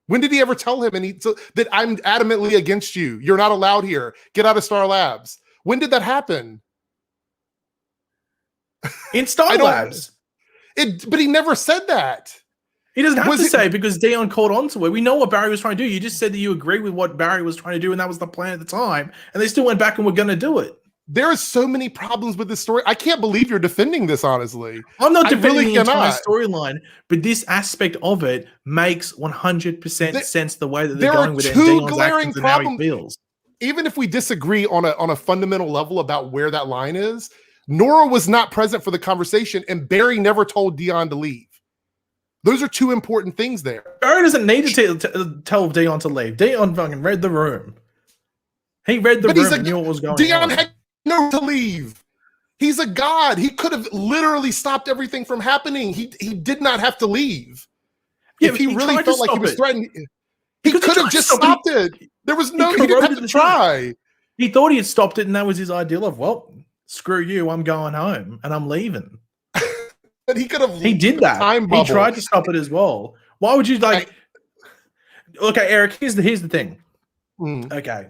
When did he ever tell him that I'm adamantly against you? You're not allowed here. Get out of Star Labs. When did that happen? In Star Labs. But he never said that. He doesn't have Was to it- say it because Dion caught on to it. We know what Barry was trying to do. You just said that you agree with what Barry was trying to do, and that was the plan at the time. And they still went back and were going to do it. There are so many problems with this story. I can't believe you're defending this, honestly. I'm not I defending really the entire cannot. storyline, but this aspect of it makes 100% sense the way that they're there are going with it. two And Dion's glaring actions and how he problems. feels. Even if we disagree on a fundamental level about where that line is, Nora was not present for the conversation, and Barry never told Dion to leave. Those are two important things there. Barry doesn't need to tell Dion to leave. Dion fucking read the room. He read the But room and knew what was going Dion on. had no to leave. He's a god. He could have literally stopped everything from happening. He did not have to leave. Yeah, if he but he really tried to felt like he stop was it. threatened, he Because he could tried have to just stop it. stopped it. There was no, He he didn't have corroded to the try. He thought he had stopped it, and that was his ideal of, well, screw you, I'm going home and I'm leaving. But he could have. He did that. Time He bubble. tried to stop it as well. Why would you like? Okay, Eric. Here's the thing. Mm, Okay,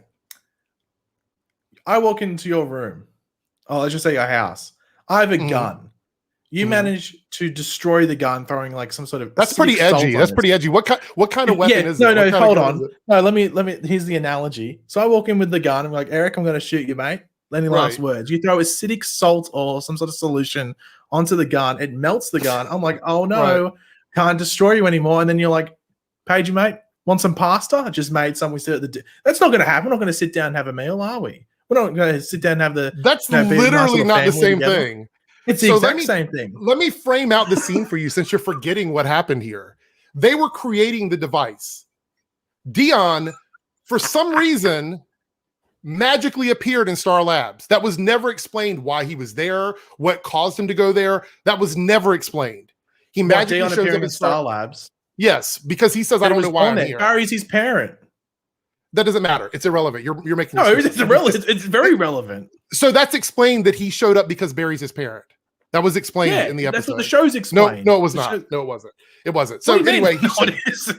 I walk into your room. Oh, let's just say your house. I have a Mhm. gun. You Mhm. manage to destroy the gun, throwing like some sort of. That's pretty acidic salt edgy. on That's it. pretty edgy. What kind of weapon is it? What No, kind of hold gun on. is it? No, let me. Here's the analogy. So I walk in with the gun. I'm like, Eric, I'm going to shoot you, mate. Any last Right. words? You throw acidic salt or some sort of solution onto the gun. It melts the gun. I'm like, oh no, can't destroy you anymore. And then you're like, Paige, mate, want some pasta? I just made some. We sit at the. That's not going to happen. We're not going to sit down and have a meal, are we? We're not going to sit down and have the. That's No, be a nice literally little not the family same together. thing. It's the So exact same thing. Let me frame out the scene for you since you're forgetting what happened here. They were creating the device. Dion, for some reason, magically appeared in Star Labs. That was never explained why he was there, what caused him to go there. That was never explained. He What, magically Dion shows up appearing in in Star Labs. Yes, because he says, But I it don't was know why on I'm there. here. Barry's his parent. That doesn't matter. It's irrelevant. You're making No, this- it's irrelevant. It's very relevant. So that's explained that he showed up because Barry's his parent. That was explained Yeah, in the that's episode. what the show's No, explained. no, it was The not. show- No, it wasn't. It wasn't. What So do you mean? anyway, he No, it is. The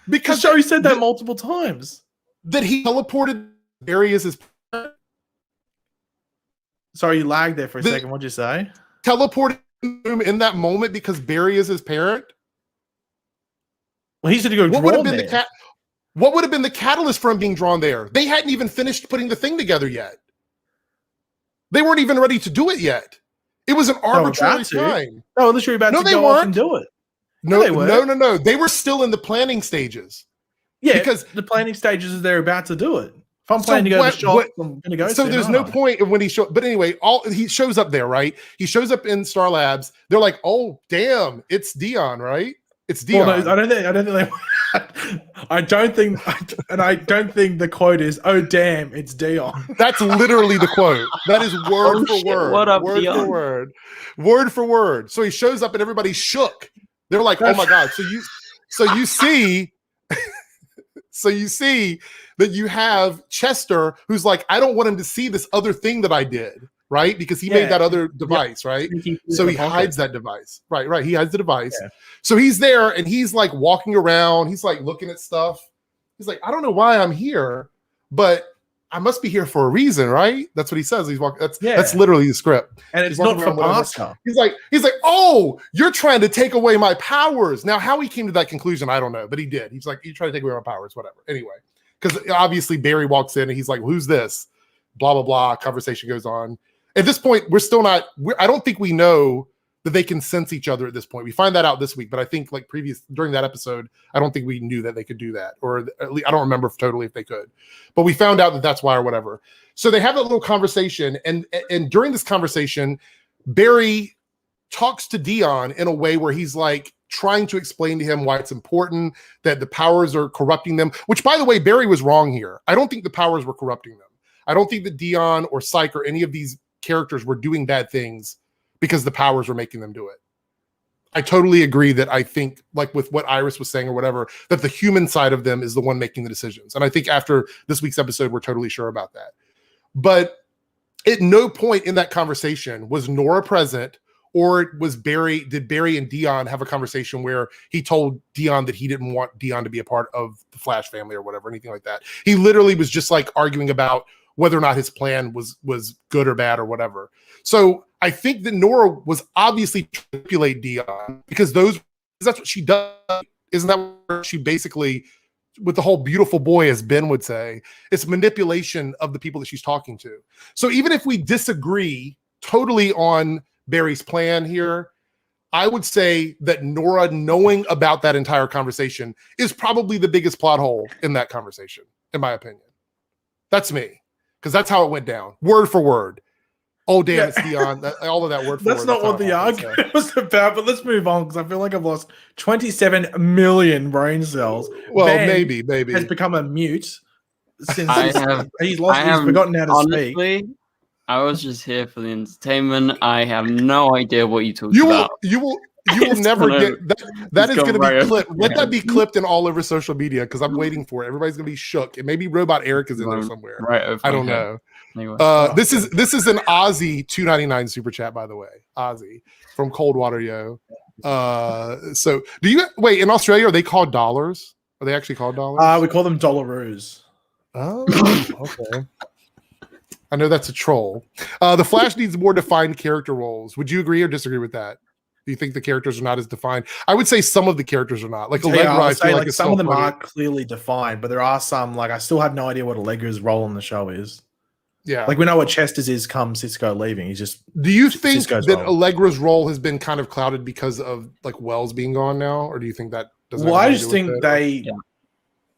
because show said that the- multiple times. that he teleported Barry as his Sorry, you lagged there for a The- second. What'd you say? teleported him in that moment because Barry is his parent. Well, he said to go What would drawn have been there. what would have been the catalyst for him being drawn there? They hadn't even finished putting the thing together yet. They weren't even ready to do it yet. It was an arbitrary about to. time. Oh, unless you're about No, to they go off weren't. and do it. No, they were. no. They were still in the planning stages. Yeah, Because- because the planning stages is they're about to do it. If I'm So planning to go to what- the shop, what- I'm going to go. So soon, there's aren't no I? point of when he shows. But anyway, he shows up there, right? He shows up in Star Labs. They're like, "Oh, damn, it's Dion, right? It's Dion." Well, no, I don't think they. I don't think the quote is, "Oh damn, it's Dion." That's literally the quote. That is word Oh, for shit. word. What up, word Dion? for word. Word for word. So he shows up and everybody's shook. They're like, "Oh my god!" So you see, so you see that you have Chester, who's like, "I don't want him to see this other thing that I did." Right, because he made Yeah. that other device, right? So he hides that device. Right. He hides the device. Yeah. So he's there and he's like walking around. He's like looking at stuff. He's like, I don't know why I'm here, but I must be here for a reason, right? That's what he says. He's walking. That's literally the script. and it's He's not walking for around, whatever. pasta. He's like, oh, you're trying to take away my powers. Now, how he came to that conclusion, I don't know, but he did. He's like, you trying to take away my powers, whatever. Anyway, because obviously Barry walks in and he's like, who's this? Blah, blah, blah. Conversation goes on. At this point, we're still not, I don't think we know that they can sense each other at this point. We find that out this week, but I think like during that episode, I don't think we knew that they could do that, or at least I don't remember totally if they could, but we found out that that's why or whatever. So they have that little conversation, and during this conversation, Barry talks to Dion in a way where he's like trying to explain to him why it's important that the powers are corrupting them, which by the way, Barry was wrong here. I don't think the powers were corrupting them. I don't think that Dion or Psyche or any of these characters were doing bad things because the powers were making them do it. I totally agree that I think, like with what Iris was saying or whatever, that the human side of them is the one making the decisions. And I think after this week's episode, we're totally sure about that. But at no point in that conversation was Nora present, or did Barry and Dion have a conversation where he told Dion that he didn't want Dion to be a part of the Flash family or whatever, anything like that. He literally was just like arguing about whether or not his plan was good or bad or whatever. So I think that Nora was obviously trying to manipulate Dion because those were because that's what she does. Isn't that where she basically, with the whole beautiful boy, as Ben would say, it's manipulation of the people that she's talking to. So even if we disagree totally on Barry's plan here, I would say that Nora knowing about that entire conversation is probably the biggest plot hole in that conversation, in my opinion. That's me, because that's how it went down, word for word. Oh, damn, it's Dion. All of that word for That's word. not what the argument was about, but let's move on because I feel like I've lost 27 million brain cells. Well, Ben maybe. has become a mute since he's forgotten how to speak. Honestly, I was just here for the entertainment. I have no idea what you talked about. You will never get that. That is going to be clipped. Let that be clipped and all over social media because I'm waiting for it. Everybody's going to be shook. And maybe Robot Eric is in there somewhere. Right. I don't know. Anyway. This is an Ozzy $2.99 super chat, by the way. Ozzy from Coldwater, yo. So do you wait in Australia? Are they called dollars? Are they actually called dollars? We call them dollaroos. Oh, okay. I know that's a troll. The Flash needs more defined character roles. Would you agree or disagree with that? Do you think the characters are not as defined? I would say some of the characters are not. Like Allegra, I feel like some of them are clearly defined, but there are some, like I still have no idea what Allegra's role in the show is. Yeah. Like we know what Chester's is come Cisco leaving. He's just Do you think Cisco's that role. Allegra's role has been kind of clouded because of like Wells being gone now? Or do you think that doesn't Well, have I anything just to do think with it?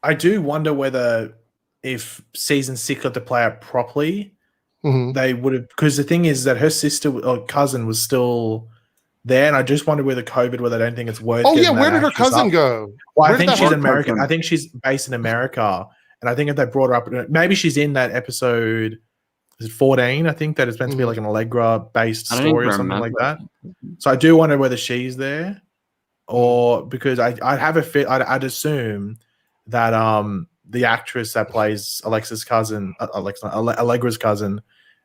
I do wonder whether if season 6 got to play out properly, they would have, because the thing is that her sister or cousin was still there, and I just wonder whether COVID, whether they don't think it's worth. Oh yeah, where did her cousin go? Well, I think she's American. I think she's based in America, and I think if they brought her up, maybe she's in that episode. Is it 14? I think that it's meant to be like an Allegra-based story or something like that. So I do wonder whether she's there, or because I have a fit. I'd assume that the actress that plays Allegra's cousin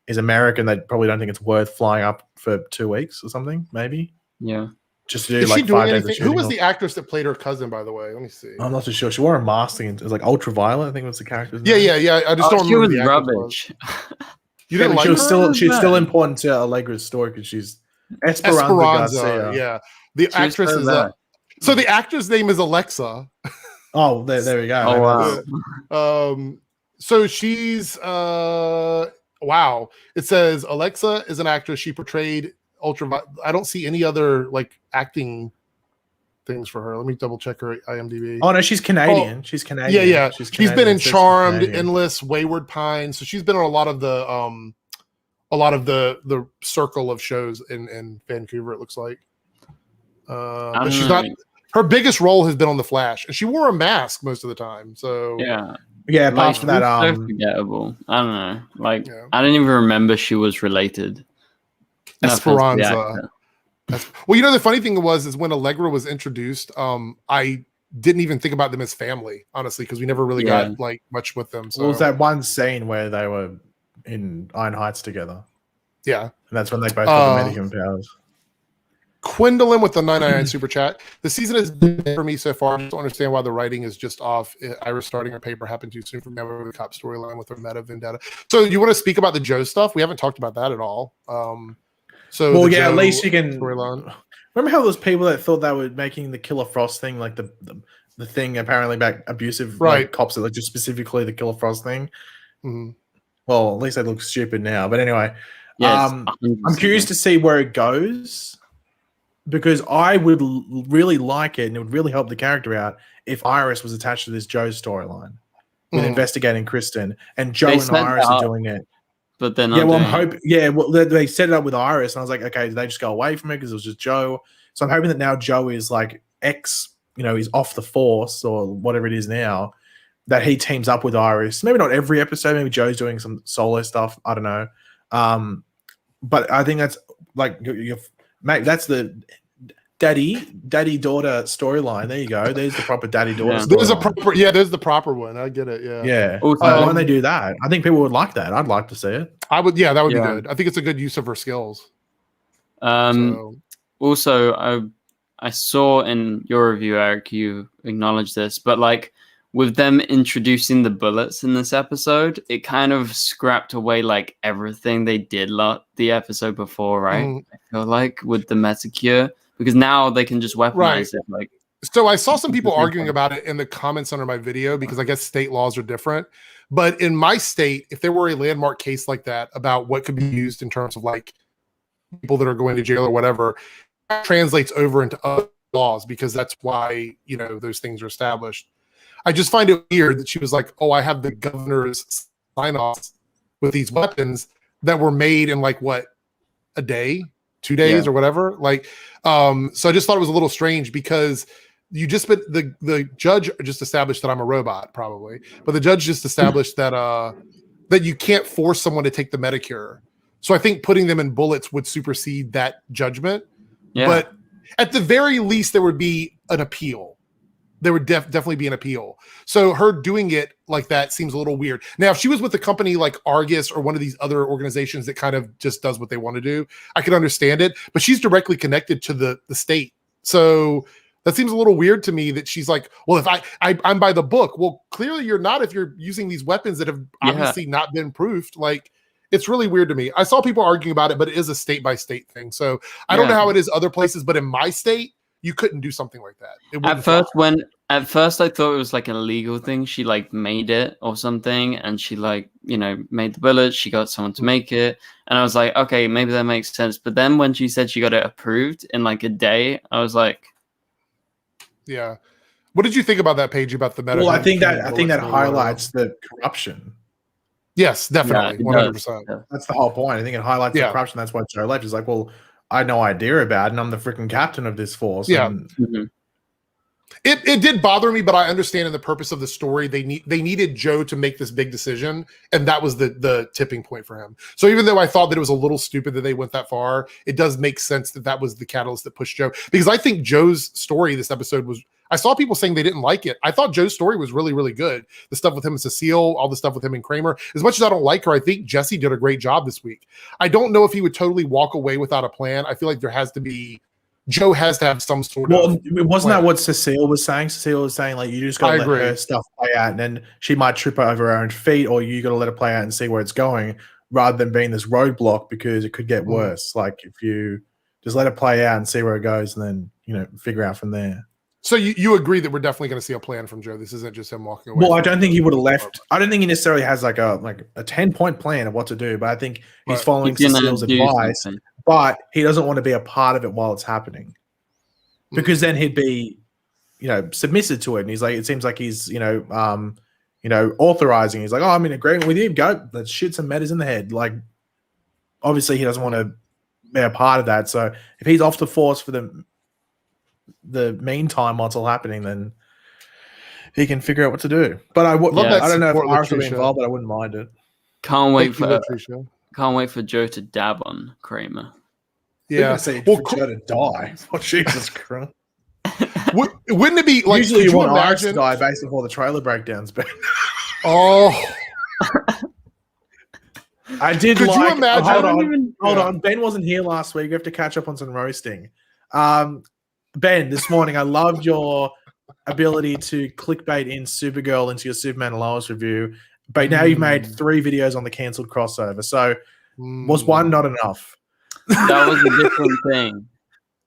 is American. They probably don't think it's worth flying up for 2 weeks or something. Maybe. Yeah. Just to do Is like she doing 5 days anything? of Who was shooting. the actress that played her cousin, by the way? Let me see. I'm not too sure. She wore a mask. It was like Ultraviolet. I think was the character's name. Yeah. I just don't She remember. was the rubbish. You didn't like she her? was still she's still important to Allegra's story because she's Esperanza Garcia. Yeah. The actress is so the actress name is Alexa. Oh, there we go. Oh wow. So she's wow. It says Alexa is an actress. She portrayed Ultraviolet. I don't see any other like acting things for her. Let me double check her IMDb. Oh no, she's Canadian. Oh, she's Canadian. Yeah. She's Been in so Charmed, Canadian. Endless, Wayward Pines. So she's been on a lot of the circle of shows in Vancouver. It looks like. But she's not. Her biggest role has been on The Flash, and she wore a mask most of the time. So Yeah. Apart Like, from that, so forgettable. I don't know. Like Yeah. I don't even remember she was related. No offense to the Esperanza. actor. Well, the funny thing is when Allegra was introduced, I didn't even think about them as family, honestly, because we never really got like much with them. So Well, it was that one scene where they were in Iron Heights together, yeah. and that's when they both got the metahuman powers. Gwendolyn with the 999 super chat. The season has been for me so far. I just don't understand why the writing is just off. Iris starting her paper happened too soon for me over the cop storyline with her meta vendetta. So you want to speak about the Joe stuff? We haven't talked about that at all. So Well, yeah, Joe at least you can storyline. remember how those people that thought they were making the Killer Frost thing, like the thing apparently about abusive like, cops that like just specifically the Killer Frost thing. Mhm. Well, at least they look stupid now. But anyway, Yes, I'm curious to see where it goes because I would really like it and it would really help the character out if Iris was attached to this Joe storyline with investigating Kristen and Joe and Iris are doing it. But then I'm hoping. Yeah, well, they set it up with Iris, and I was like, okay, did they just go away from it because it was just Joe? So I'm hoping that now Joe is like he's off the force or whatever it is now. That he teams up with Iris. Maybe not every episode. Maybe Joe's doing some solo stuff. I don't know. But I think that's like mate. That's the daddy-daughter storyline. There you go. There's the proper daddy-daughter. Yeah. storyline. There's the proper one. I get it. Yeah. Yeah. Also, Why don't they do that? I think people would like that. I'd like to see it. I would. Yeah, that would be Yeah. good. I think it's a good use of her skills. Also, I saw in your review, Eric, you acknowledged this, but like with them introducing the bullets in this episode, it kind of scrapped away like everything they did the episode before, right? I feel like with the Metacure, because now they can just weaponize Right. it. Like, So I saw some people arguing about it in the comments under my video because I guess state laws are different. But in my state, if there were a landmark case like that about what could be used in terms of like people that are going to jail or whatever, that translates over into other laws because that's why, you know, those things are established. I just find it weird that she was like, oh, I have the governor's sign-offs with these weapons that were made in like what, a day, 2 days or whatever. Like, so I just thought it was a little strange because you just the judge just established that I'm a robot, probably, but the judge just established that that you can't force someone to take the Medicare. So I think putting them in bullets would supersede that judgment. yeah. But at the very least, there would be an appeal. There would definitely be an appeal. So her doing it like that seems a little weird. Now, if she was with a company like Argus or one of these other organizations that kind of just does what they want to do, I could understand it. But she's directly connected to the state. So that seems a little weird to me that she's like, well, if I'm by the book. Well, clearly you're not if you're using these weapons that have obviously not been proofed. Like, it's really weird to me. I saw people arguing about it, but it is a state by state thing. So I don't know how it is other places, but in my state, you couldn't do something like that. At first I thought it was like an illegal thing. She like made it or something, and she like, you know, made the bullets. She got someone to make it, and I was like, okay, maybe that makes sense. But then when she said she got it approved in like a day, I was like, yeah. What did you think about that page about the medical? Well, I think that highlights the corruption. Yes, definitely, 100%. That's the whole point. I think it highlights the corruption. That's why Joe left. Is like, well, I had no idea about it, and I'm the freaking captain of this force. Yeah. And It did bother me, but I understand in the purpose of the story, they needed Joe to make this big decision, and that was the tipping point for him. So even though I thought that it was a little stupid that they went that far, it does make sense that was the catalyst that pushed Joe. Because I think Joe's story this episode was. I saw people saying they didn't like it. I thought Joe's story was really, really good. The stuff with him and Cecile, all the stuff with him and Kramer. As much as I don't like her, I think Jesse did a great job this week. I don't know if he would totally walk away without a plan. I feel like Joe has to have some sort of. Well, wasn't that what Cecile was saying? Cecile was saying like you just got to let her stuff play out, and then she might trip over her own feet, or you got to let it play out and see where it's going, rather than being this roadblock because it could get worse. Like if you just let it play out and see where it goes, and then figure out from there. So you agree that we're definitely going to see a plan from Joe? This isn't just him walking away. Well, I don't think he would have left. I don't think he necessarily has like a 10-point plan of what to do, but I think he's following Cecile's advice. But he doesn't want to be a part of it while it's happening, because then he'd be, submissive to it. And he's like, it seems like he's, authorizing. He's like, oh, I'm in agreement with you. Go, let's shoot some metas in the head. Like, obviously, he doesn't want to be a part of that. So if he's off the force for the meantime, while it's all happening, then he can figure out what to do. But I don't know if Irish will be involved, but I wouldn't mind it. Can't wait for Joe to dab on Kramer. Yeah, Joe to die. Oh, Jesus Christ! Wouldn't it be like usually you want Irish to die based on all the trailer breakdowns, but I did. Could you imagine? Hold on. Ben wasn't here last week. We have to catch up on some roasting. Ben, this morning I loved your ability to clickbait in Supergirl into your Superman and Lois review, but now you've made 3 videos on the cancelled crossover. So was one not enough? That was a different thing.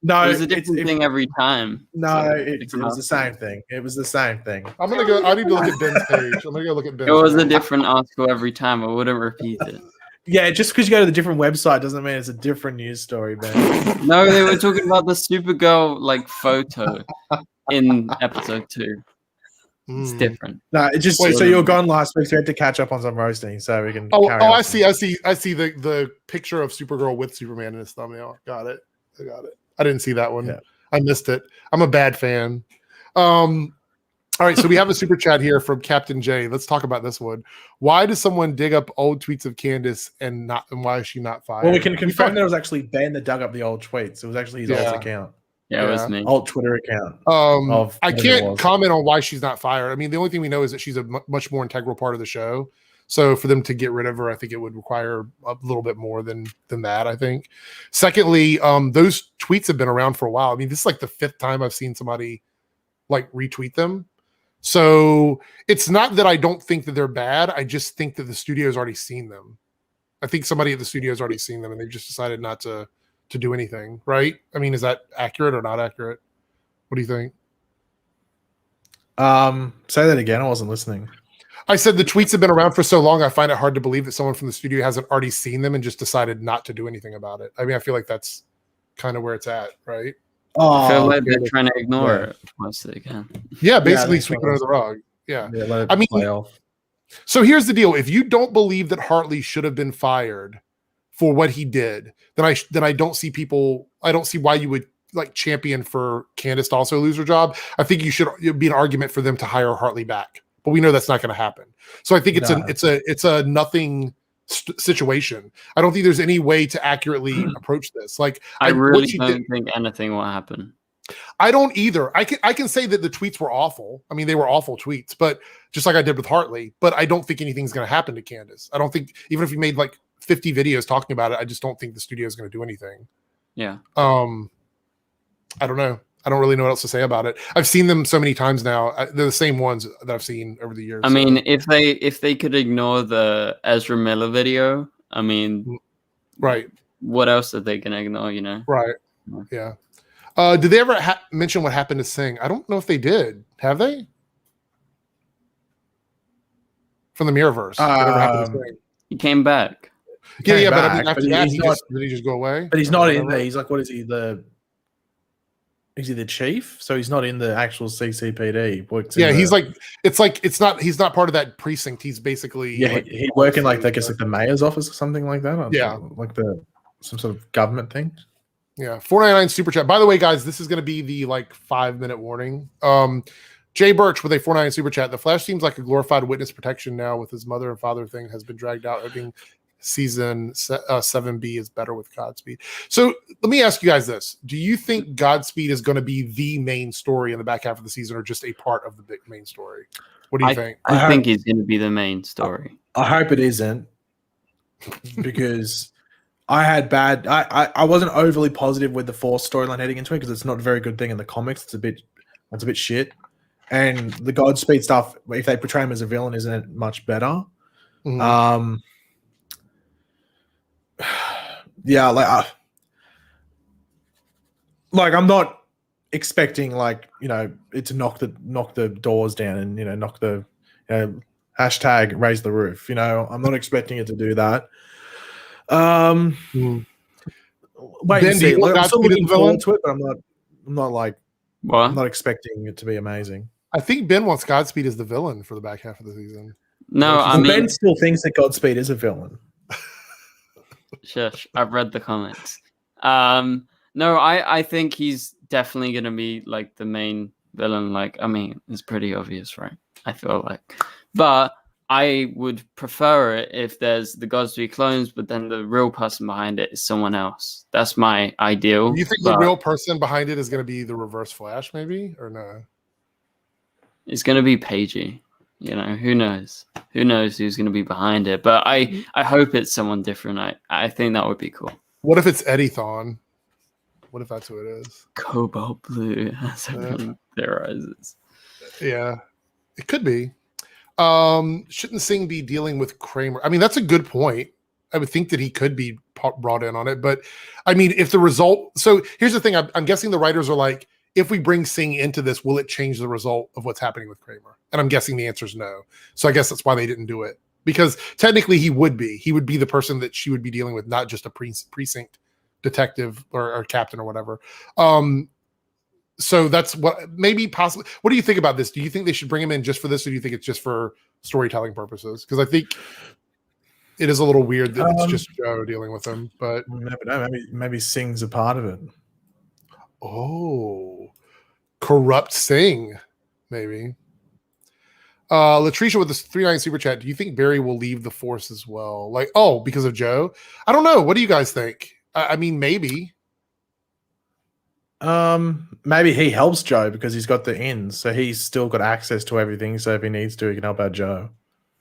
No, it was a different thing every time. No, it was the same thing. It was the same thing. I'm gonna go. I need to look at Ben's page. I'm gonna go look at Ben's. It was a different article every time. I wouldn't repeat it. Yeah, just because you go to the different website doesn't mean it's a different news story, man. No, they were talking about the Supergirl photo in episode 2. It's different. No, it just so you were gone last week, so we had to catch up on some roasting, so we can. I see the picture of Supergirl with Superman in his thumbnail. I got it. I didn't see that one. Yeah. I missed it. I'm a bad fan. All right, so we have a super chat here from Captain J. Let's talk about this one. Why does someone dig up old tweets of Candace and why is she not fired? Well, we can confirm that it was actually Ben that dug up the old tweets. It was actually his old account. Yeah, it was me. Old Twitter account. I can't comment on why she's not fired. I mean, the only thing we know is that she's a much more integral part of the show. So for them to get rid of her, I think it would require a little bit more than that, I think. Secondly, those tweets have been around for a while. I mean, this is like the 5th time I've seen somebody retweet them. So it's not that I don't think that they're bad. I just think that the studio's already seen them. I think somebody at the studio's already seen them, and they've just decided not to to do anything, right? I mean, is that accurate or not accurate? What do you think? Say that again. I wasn't listening. I said the tweets have been around for so long, I find it hard to believe that someone from the studio hasn't already seen them and just decided not to do anything about it. I mean, I feel like that's kind of where it's at, right? I feel like okay. they're trying to ignore it most of the time. Yeah, basically that's sweep it what under the rug. Yeah. let it I mean, play off. So here's the deal. If you don't believe that Hartley should have been fired for what he did, then I don't see why you would like champion for Candace to also lose her job. I think it'd be an argument for them to hire Hartley back. But we know that's not going to happen. So I think it's a nothing situation. I don't think there's any way to accurately approach this. Like I really don't think anything will happen. I don't either. I can say that the tweets were awful. I mean, they were awful tweets, but just like I did with Hartley. But I don't think anything's going to happen to Candace. I don't think, even if you made like 50 videos talking about it, I just don't think the studio is going to do anything. Yeah. I don't know. I don't really know what else to say about it. I've seen them so many times now. They're the same ones that I've seen over the years. I mean, if they could ignore the Ezra Miller video, I mean, right. What else are they going to ignore, you know? Right. Yeah. Did they ever mention what happened to Singh? I don't know if they did. Have they? From the Mirrorverse. Whatever happened to Singh? He came back. Yeah, but I mean, after that, did he just go away? But he's not in there. He's like, what is he? Is he the chief? So he's not in the actual CCPD. Yeah, he's not part of that precinct. He's basically he working like I guess like the mayor's office or something like that. Yeah, like some sort of government thing. Yeah, 499 super chat. By the way, guys, this is going to be the 5-minute warning. Jay Birch with a 499 super chat. The Flash seems like a glorified witness protection now with his mother and father thing has been dragged out. Being season 7B is better with Godspeed. So let me ask you guys this. Do you think Godspeed is going to be the main story in the back half of the season or just a part of the big main story? What do you think? I think he's going to be the main story. I hope it isn't because I wasn't overly positive with the Force storyline heading into it because it's not a very good thing in the comics. It's a bit shit. And the Godspeed stuff, if they portray him as a villain, isn't it much better? Mm-hmm. Yeah, like I'm not expecting it to knock the doors down and knock the hashtag raise the roof. I'm not expecting it to do that. Wait Ben, and see. I'm still looking forward to it, but I'm not expecting it to be amazing. I think Ben wants Godspeed as the villain for the back half of the season. No, Ben still thinks that Godspeed is a villain. Shush, I've read the comments. No, I think he's definitely going to be like the main villain. It's pretty obvious, right? I feel like. But I would prefer it if there's the Godspeed clones, but then the real person behind it is someone else. That's my ideal. Do you think the real person behind it is going to be the Reverse Flash, maybe? Or no? It's going to be Pagey. Who knows? Who knows who's going to be behind it? But I hope it's someone different. I think that would be cool. What if it's Eddie Thawne? What if that's who it is? Cobalt Blue, as everyone theorizes. Yeah, it could be. Shouldn't Singh be dealing with Kramer? I mean, that's a good point. I would think that he could be brought in on it. But, I mean, if the result... So, here's the thing. I'm guessing the writers are like, if we bring Singh into this, will it change the result of what's happening with Kramer? And I'm guessing the answer is no. So I guess that's why they didn't do it. Because technically he would be the person that she would be dealing with, not just a precinct detective or captain or whatever. So that's what maybe possibly. What do you think about this? Do you think they should bring him in just for this, or do you think it's just for storytelling purposes? Because I think it is a little weird that it's just Joe dealing with him. But maybe Singh's a part of it. Oh, corrupt Singh, maybe. Latricia with this 3-9 super chat. Do you think Barry will leave the Force as well? Because of Joe? I don't know. What do you guys think? I mean, maybe. Maybe he helps Joe because he's got the ins, so he's still got access to everything. So if he needs to, he can help out Joe.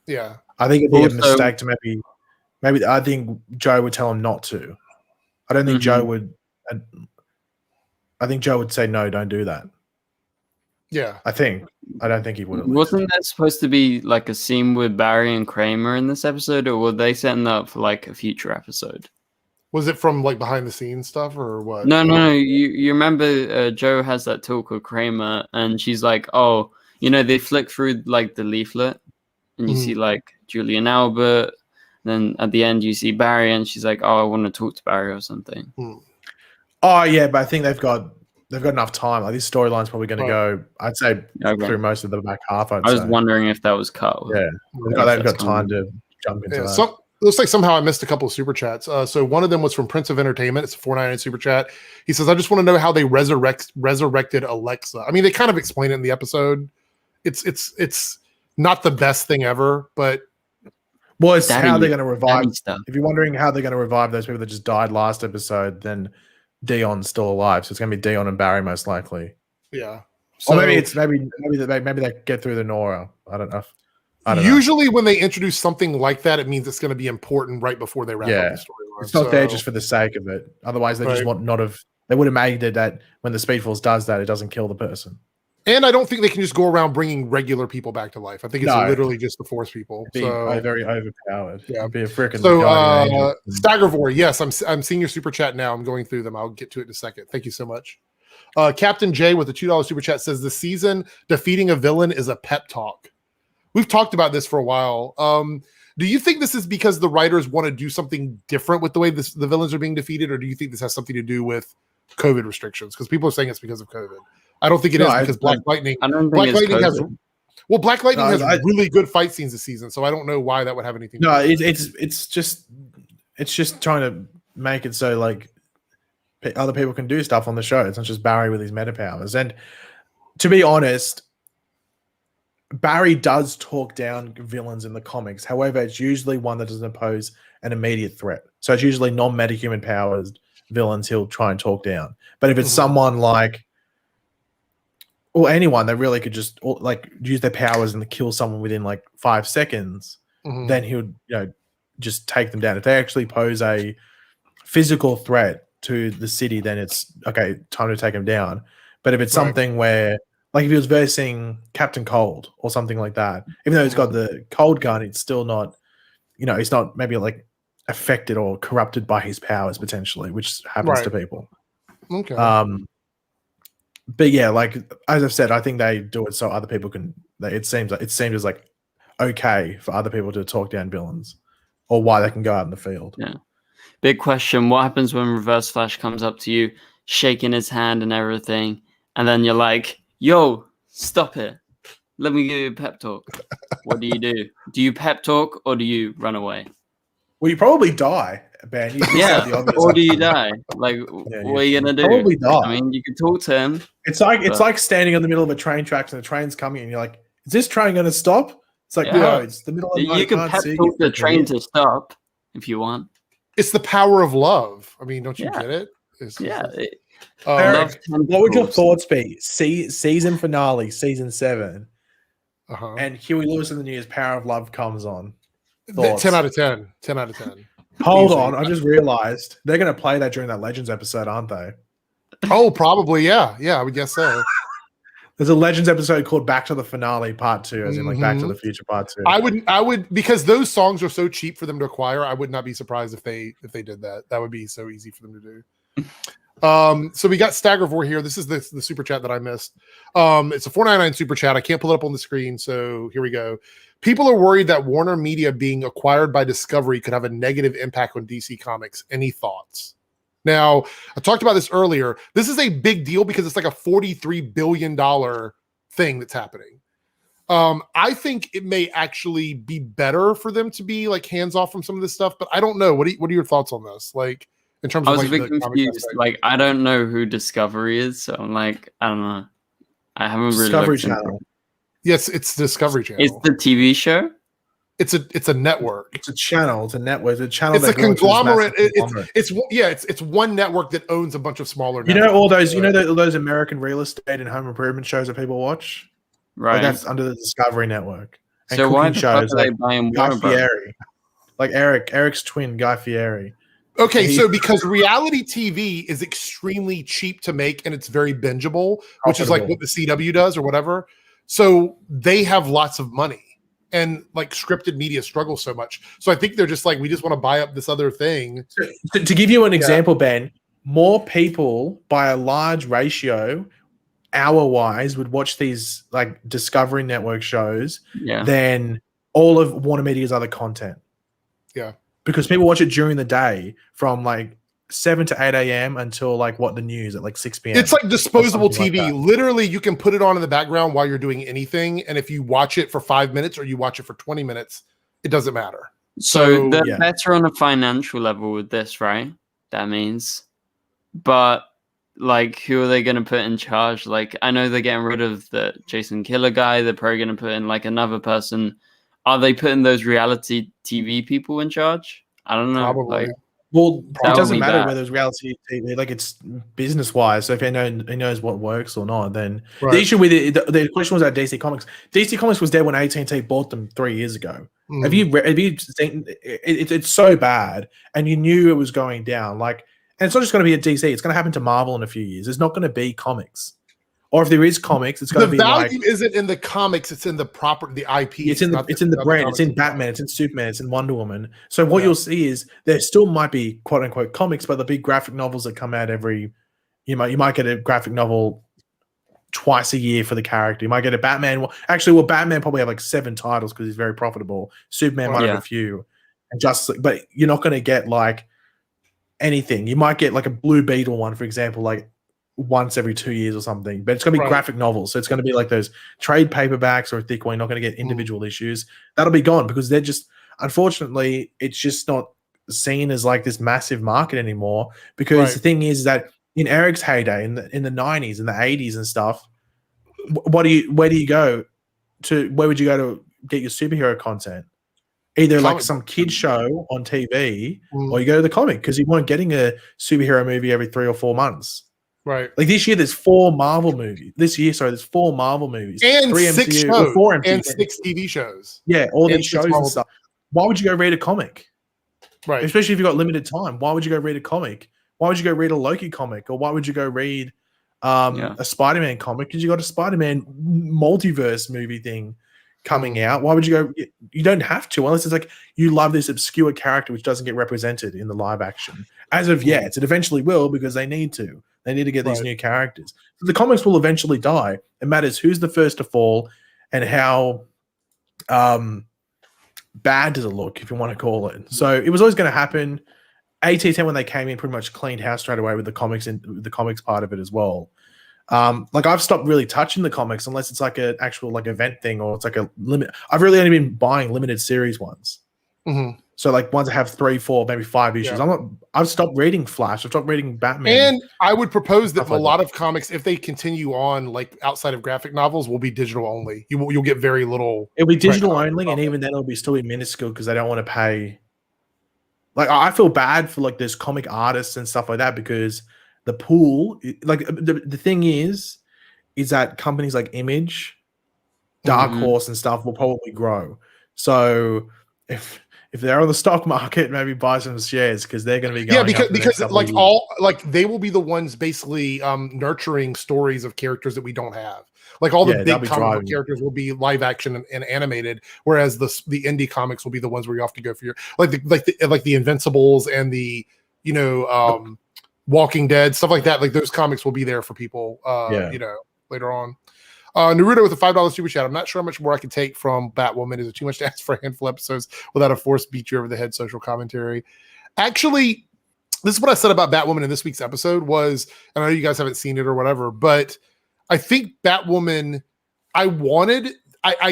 Yeah, I think it'd be a mistake to maybe. I think Joe would tell him not to. I don't think Joe would. I think Joe would say no, don't do that. Yeah, I don't think he would. Wasn't there supposed to be like a scene with Barry and Kramer in this episode, or were they setting up for like a future episode? Was it from like behind the scenes stuff or what? No. You remember Joe has that talk with Kramer, and she's like, "Oh, they flick through like the leaflet, and you see like Julian Albert. Then at the end, you see Barry, and she's like, "Oh, I want to talk to Barry or something." Oh yeah, but I think they've got enough time. Like this storyline's probably going to go. I'd say through most of the back half. I was wondering if that was cut. Yeah, they've got time to jump into that. It looks like somehow I missed a couple of super chats. So one of them was from Prince of Entertainment. It's a $4.99 super chat. He says, "I just want to know how they resurrected Alexa." I mean, they kind of explain it in the episode. It's not the best thing ever, but it's how they're going to revive. If you're wondering how they're going to revive those people that just died last episode, then Dion's still alive, so it's going to be Dion and Barry most likely. Yeah. So, or maybe they get through the Nora. I don't know. Usually when they introduce something like that, it means it's going to be important right before they wrap up the storyline. It's not there just for the sake of it. Otherwise, they just they would have made it that when the Speed Force does that, it doesn't kill the person. And I don't think they can just go around bringing regular people back to life. I think it's literally just the Force people. Very overpowered. Yeah, be a freaking. So Staggervore, yes, I'm seeing your super chat now. I'm going through them. I'll get to it in a second. Thank you so much. Captain J with the $2 super chat says the season defeating a villain is a pep talk. We've talked about this for a while. Do you think this is because the writers want to do something different with the way the villains are being defeated, or do you think this has something to do with COVID restrictions? Because people are saying it's because of COVID. I don't think it is because Black Lightning. I don't think Black Lightning has really good fight scenes this season, so I don't know why that would have anything. No, it's just trying to make it so like other people can do stuff on the show. It's not just Barry with his meta powers. And to be honest, Barry does talk down villains in the comics. However, it's usually one that doesn't pose an immediate threat. So it's usually non-metahuman powers villains he'll try and talk down. But if it's someone like, or anyone that really could just like use their powers and kill someone within like 5 seconds, then he would just take them down. If they actually pose a physical threat to the city, then it's okay, time to take them down. But if it's something where, like if he was versing Captain Cold or something like that, even though he's got the cold gun, it's still not, he's not maybe like affected or corrupted by his powers potentially, which happens to people. Okay. But yeah, like as I've said, I think they do it so other people can. It seems as like okay for other people to talk down villains, or why they can go out in the field. Yeah. Big question: what happens when Reverse Flash comes up to you, shaking his hand and everything, and then you're like, "Yo, stop it! Let me give you a pep talk." What do you do? Do you pep talk or do you run away? Well, you probably die, Ben. Or do you die? Like, what are you gonna do? Probably die. I mean, you can talk to him. It's like standing in the middle of a train tracks and the train's coming, and you're like, "Is this train going to stop?" It's like, no, it's the middle of the night. You can pep talk the train to stop if you want. It's the power of love. I mean, don't you get it? Eric, what would your thoughts be? Season finale, season 7, and Huey Lewis and the News, Power of Love comes on. Thoughts? 10 out of 10. 10 out of 10. Hold on, I just realized they're going to play that during that Legends episode, aren't they? Oh, probably, yeah. Yeah, I would guess so. There's a Legends episode called Back to the Finale Part 2, as in like Back to the Future Part 2. I would because those songs are so cheap for them to acquire. I would not be surprised if they did that. That would be so easy for them to do. So we got Staggervore here. This is the super chat that I missed. It's a $4.99 super chat. I can't pull it up on the screen, so here we go. People are worried that Warner Media being acquired by Discovery could have a negative impact on DC Comics. Any thoughts? Now, I talked about this earlier. This is a big deal because it's like a $43 billion thing that's happening. I think it may actually be better for them to be like hands off from some of this stuff, but I don't know. What are your thoughts on this? Like in terms of I was a bit confused. Like I don't know who Discovery is, so I'm like, I don't know. I haven't really Discovery Channel. Yes, it's Discovery Channel. It's the TV show. It's a network. It's a channel. It's a network. It's a channel. It's a conglomerate. It's one network that owns a bunch of smaller. You know all those. You know those American real estate and home improvement shows that people watch. Right. Like that's under the Discovery Network. And so why the fuck are they buying Guy Fieri? Like Eric's twin, Guy Fieri. Okay, so because reality TV is extremely cheap to make and it's very bingeable, which is like what the CW does or whatever. So they have lots of money. and like scripted media struggles so much. So I think they're just like, we just want to buy up this other thing. To give you an example, Ben, more people by a large ratio, hour-wise, would watch these like Discovery Network shows than all of Warner Media's other content. Yeah. Because people watch it during the day from like 7 to 8 a.m. until like the news at like 6 p.m. It's like disposable TV. Like literally, you can put it on in the background while you're doing anything. And if you watch it for 5 minutes or you watch it for 20 minutes, it doesn't matter. So they're better on a financial level with this, right? That means. But like, who are they going to put in charge? Like, I know they're getting rid of the Jason Killer guy. They're probably going to put in like another person. Are they putting those reality TV people in charge? I don't know. Probably. Like, well, it doesn't matter bad. whether it's reality TV, like it's business wise. So if he knows what works or not, then Right. the issue with it, the question was at DC Comics. DC Comics was dead when AT&T bought them 3 years ago. Mm. Have you seen it's so bad, and you knew it was going down. Like, and it's not just going to be at DC. It's going to happen to Marvel in a few years. There's not going to be comics, or if there is comics, it's going to be value like, isn't in the comics; it's in the IP. It's in the brand. It's in Batman. It's in Superman. It's in Wonder Woman. So what you'll see is there still might be quote unquote comics, but there'll be graphic novels that come out every. You might get a graphic novel twice a year for the character. You might get a Batman. Well, Batman probably have like 7 titles because he's very profitable. Superman might have a few, and but you're not going to get like anything. You might get like a Blue Beetle one, for example, like once every 2 years or something, but it's going to be graphic novels. So it's going to be like those trade paperbacks or a thick one. You're not going to get individual issues. That'll be gone because they're just, unfortunately, it's just not seen as like this massive market anymore. Because the thing is that in Eric's heyday, in the 90s and the 80s and stuff, where do you go to? Where would you go to get your superhero content? Either like some kid show on TV, or you go to the comic because you weren't getting a superhero movie every 3 or 4 months. Right. Like this year, there's 4 Marvel movies. there's 4 Marvel movies. And 3 6 MCU, shows. 4 MCU. And 6 TV shows. Yeah, all And these 6 shows and stuff. Why would you go read a comic? Right. Especially if you've got limited time. Why would you go read a comic? Why would you go read a Loki comic? Or why would you go read a Spider-Man comic? Because you got a Spider-Man multiverse movie thing coming out. Why would you go? You don't have to, unless it's like you love this obscure character which doesn't get represented in the live action. As of yet, it eventually will because they need to. They need to get these new characters. So the comics will eventually die. It matters who's the first to fall and how bad does it look, if you want to call it. So it was always going to happen. AT10, when they came in, pretty much cleaned house straight away with the comics and the comics part of it as well. Like I've stopped really touching the comics unless it's like an actual like event thing or it's like a limit. I've really only been buying limited series ones. Mm-hmm. So like ones that have 3, 4, maybe 5 issues. I've stopped reading Flash. I've stopped reading Batman. And I would propose that a lot of comics, if they continue on like outside of graphic novels, will be digital only. You'll get very little. It'll be digital only, and even then it'll be still be minuscule because they don't want to pay. Like I feel bad for like those comic artists and stuff like that because the pool, like the thing is that companies like Image, Dark Horse, and stuff will probably grow. So if they're on the stock market, maybe buy some shares because they're going to be going. Yeah, because like they will be the ones basically nurturing stories of characters that we don't have. Like all the big comic book characters will be live action and animated, whereas the indie comics will be the ones where you have to go for your like the Invincibles and the Walking Dead, stuff like that. Like those comics will be there for people later on. Naruto with a $5 super chat. I'm not sure how much more I can take from Batwoman. Is it too much to ask for a handful of episodes without a forced beat you over the head social commentary? Actually, this is what I said about Batwoman in this week's episode was, and I know you guys haven't seen it or whatever, but I think Batwoman, I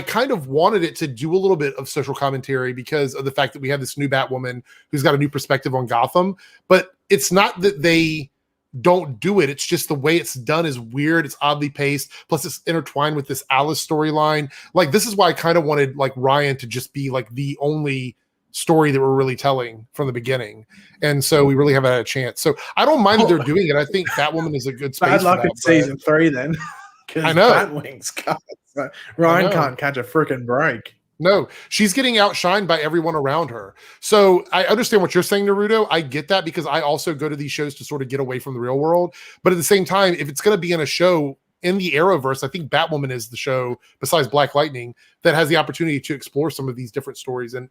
kind of wanted it to do a little bit of social commentary because of the fact that we have this new Batwoman who's got a new perspective on Gotham, but it's not that they don't do it. It's just the way it's done is weird. It's oddly paced. Plus it's intertwined with this Alice storyline. Like this is why I kind of wanted like Ryan to just be like the only story that we're really telling from the beginning. And so we really haven't had a chance. So I don't mind that they're doing it. I think Batwoman is a good space. Bad luck in season 3 then. I know. Batwings Ryan can't catch a freaking break. No, she's getting outshined by everyone around her. So I understand what you're saying, Naruto. I get that because I also go to these shows to sort of get away from the real world. But at the same time, if it's going to be in a show, in the Arrowverse, I think Batwoman is the show besides Black Lightning that has the opportunity to explore some of these different stories. And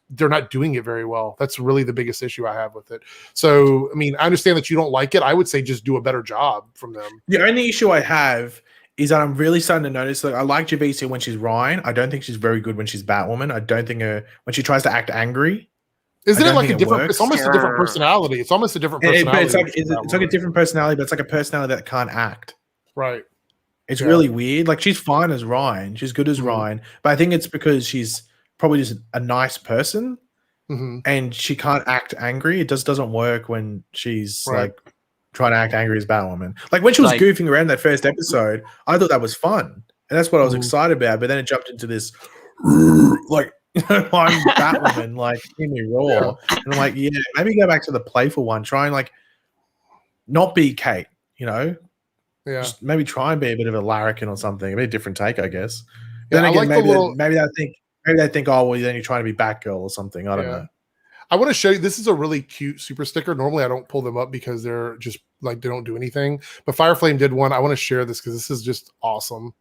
they're not doing it very well. That's really the biggest issue I have with it. So, I mean, I understand that you don't like it. I would say just do a better job from them. The only issue I have is that I'm really starting to notice that I like Javicia when she's Ryan. I don't think she's very good when she's Batwoman. I don't think when she tries to act angry. Isn't it like a different? It's almost a different personality. It's almost a different personality. It's like a different personality, but it's like a personality that can't act. Right. It's really weird. Like she's fine as Ryan. She's good as Ryan, but I think it's because she's probably just a nice person, and she can't act angry. It just doesn't work when she's like trying to act angry as Batwoman. Like when she was goofing around that first episode, I thought that was fun, and that's what I was excited about. But then it jumped into this like. I'm Batwoman, like give me raw, and I'm like, yeah, maybe go back to the playful one. Try and like not be Kate, just maybe try and be a bit of a larrikin or something. A bit different take, I guess. Yeah, then again, like maybe they think, oh, well, then you're trying to be Batgirl or something. I don't know. I want to show you. This is a really cute super sticker. Normally, I don't pull them up because they're just like they don't do anything. But Fireflame did one. I want to share this because this is just awesome.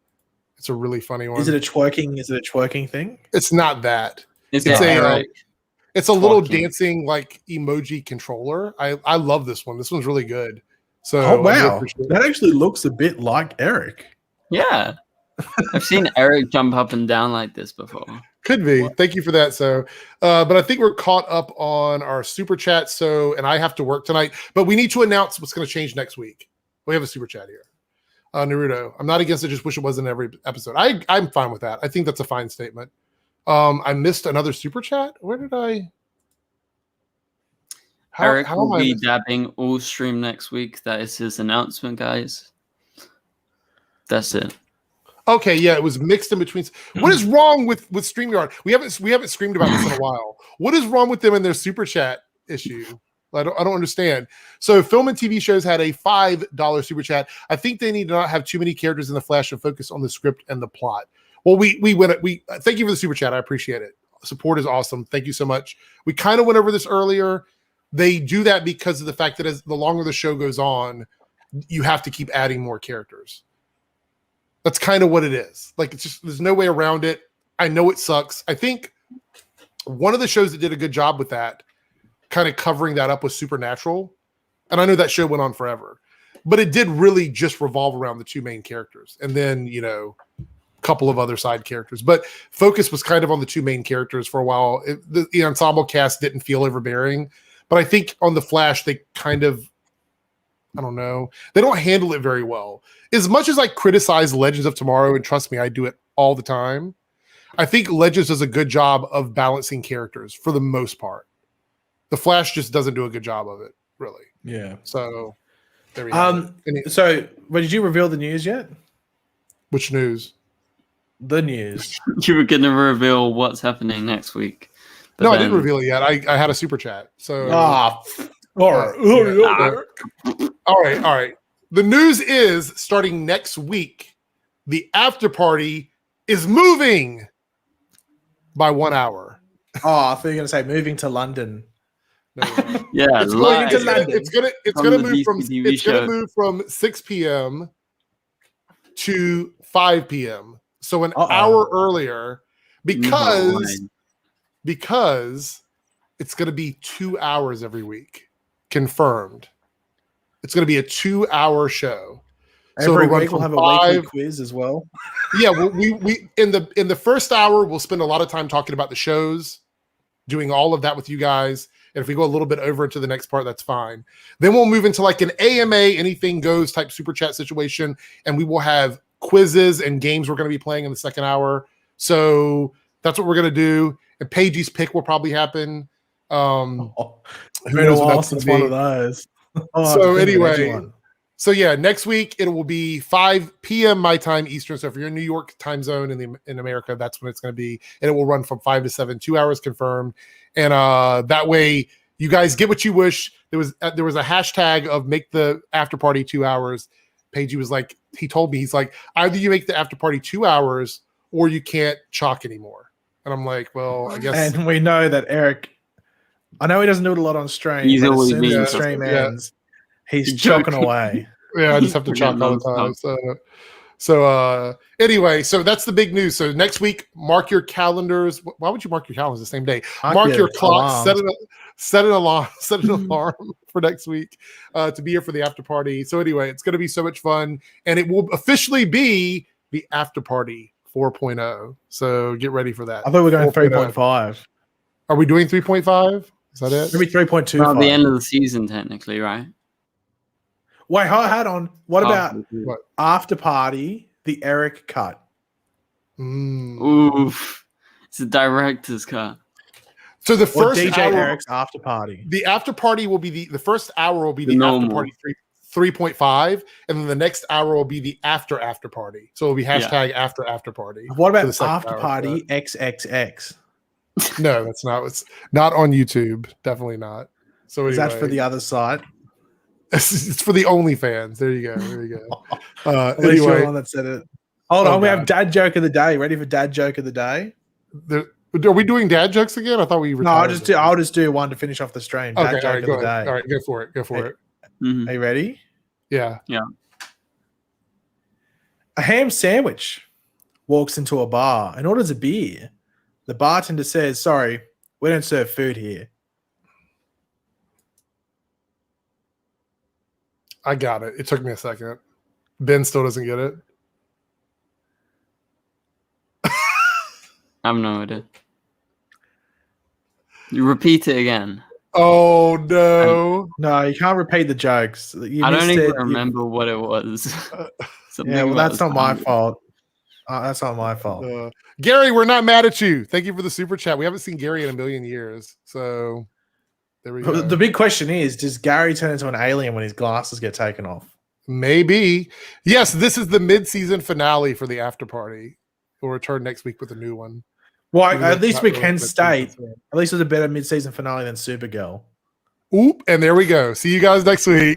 It's a really funny one. Is it a twerking thing? It's not that. It's a little dancing like emoji controller. I love this one. This one's really good. So oh wow, that actually looks a bit like Eric. Yeah, I've seen Eric jump up and down like this before. Could be. Thank you for that. So, but I think we're caught up on our super chat. So, and I have to work tonight, but we need to announce what's going to change next week. We have a super chat here. Naruto, I'm not against it. Just wish it wasn't every episode. I'm fine with that. I think that's a fine statement. I missed another super chat. Where did I? Eric will be dabbing all stream next week. That is his announcement, guys. That's it. Okay, yeah, it was mixed in between. What is wrong with StreamYard? We haven't screamed about this in a while. What is wrong with them and their super chat issue? I don't understand. So film and TV shows had a $5 super chat. I think they need to not have too many characters in the Flash and focus on the script and the plot. Well, we thank you for the super chat. I appreciate it. Support is awesome. Thank you so much. We kind of went over this earlier. They do that because of the fact that as the longer the show goes on, you have to keep adding more characters. That's kind of what it is. Like it's just there's no way around it. I know it sucks. I think one of the shows that did a good job with that, kind of covering that up, was Supernatural. And I know that show went on forever, but it did really just revolve around the two main characters. And then, a couple of other side characters, but focus was kind of on the two main characters for a while. The ensemble cast didn't feel overbearing, but I think on The Flash, they kind of, I don't know, they don't handle it very well. As much as I criticize Legends of Tomorrow, and trust me, I do it all the time, I think Legends does a good job of balancing characters for the most part. The Flash just doesn't do a good job of it, really. Yeah. So there we go. So, but did you reveal the news yet? Which news? The news. You were going to reveal what's happening next week. No, I didn't reveal it yet. I had a super chat. So all right. The news is starting next week, the after party is moving by 1 hour. Oh, I thought you were going to say moving to London. No. Yeah, it's gonna move from 6 p.m. to 5 p.m. So an hour earlier, because it's going to be 2 hours every week, confirmed. It's going to be a 2-hour show. Every week we'll have a weekly quiz as well. Yeah, we in the first hour we'll spend a lot of time talking about the shows, doing all of that with you guys. And if we go a little bit over into the next part, that's fine. Then we'll move into like an AMA, anything goes type super chat situation, and we will have quizzes and games we're going to be playing in the second hour. So that's what we're going to do. And Paige's pick will probably happen. Who knows what that's one of those. So anyway, so yeah, next week it will be 5 p.m. my time Eastern. So if you're in New York time zone in America, that's when it's going to be, and it will run from 5 to 7, 2 hours confirmed. And that way you guys get what you wish. There was a hashtag of make the after party 2 hours. Paige was like, he told me, he's like, either you make the after party 2 hours or you can't chalk anymore. And I'm like, well, I guess. And we know that Eric, I know he doesn't do it a lot on stream. He's but always as soon as the stream ends, he's chalking away. Yeah, I just have to Forget talk all the nonstop. time. So anyway, so that's the big news. So next week, mark your calendars. Why would you mark your calendars the same day? Mark your clock. Set an alarm for next week to be here for the after party. So anyway, it's going to be so much fun, and it will officially be the after party 4.0. So get ready for that. I thought we were going 4.0. 3.5. Are we doing 3.5? Is that it? Maybe 3.25. Well, the end of the season, technically, right? Wait, hold on. What about What? after party? The Eric cut. Oof. It's a director's cut. So the Or first DJ hour, Eric's after party. the after party will be the first hour will be The the after normal. party 3.5, and then the next hour will be the after party. So it'll be hashtag after party. What for the about second after hour, party XXX? No, that's not. It's not on YouTube. Definitely not. So Is anyway, that for the other side? it's for the OnlyFans. There you go. There you go. At least you're the Anyway, one that said it. Hold Oh, on, we have God. dad joke of the day. Ready for dad joke of the day? are we doing dad jokes again? I thought we. No, I'll just do one to finish off the stream. Dad Okay, all joke right, of go the ahead. day. All right, go for it. Go for it. Mhm. Are you ready? Yeah. A ham sandwich walks into a bar and orders a beer. The bartender says, "Sorry, we don't serve food here." I got it. It took me a second. Ben still doesn't get it. I have no idea. You repeat it again. Oh no! No, you can't repeat the jokes. You I don't missed even it. remember what it was. Something Yeah, well, about that's the not my sound. fault. That's not my fault. Gary, we're not mad at you. Thank you for the super chat. We haven't seen Gary in a million years, so there we go. The big question is: does Gary turn into an alien when his glasses get taken off? Maybe. Yes, this is the mid-season finale for the after party. We'll return next week with a new one. Well, Even though at it's least not we really can mid-season, state. so- At least it was a better mid-season finale than Supergirl. Oop, and there we go. See you guys next week.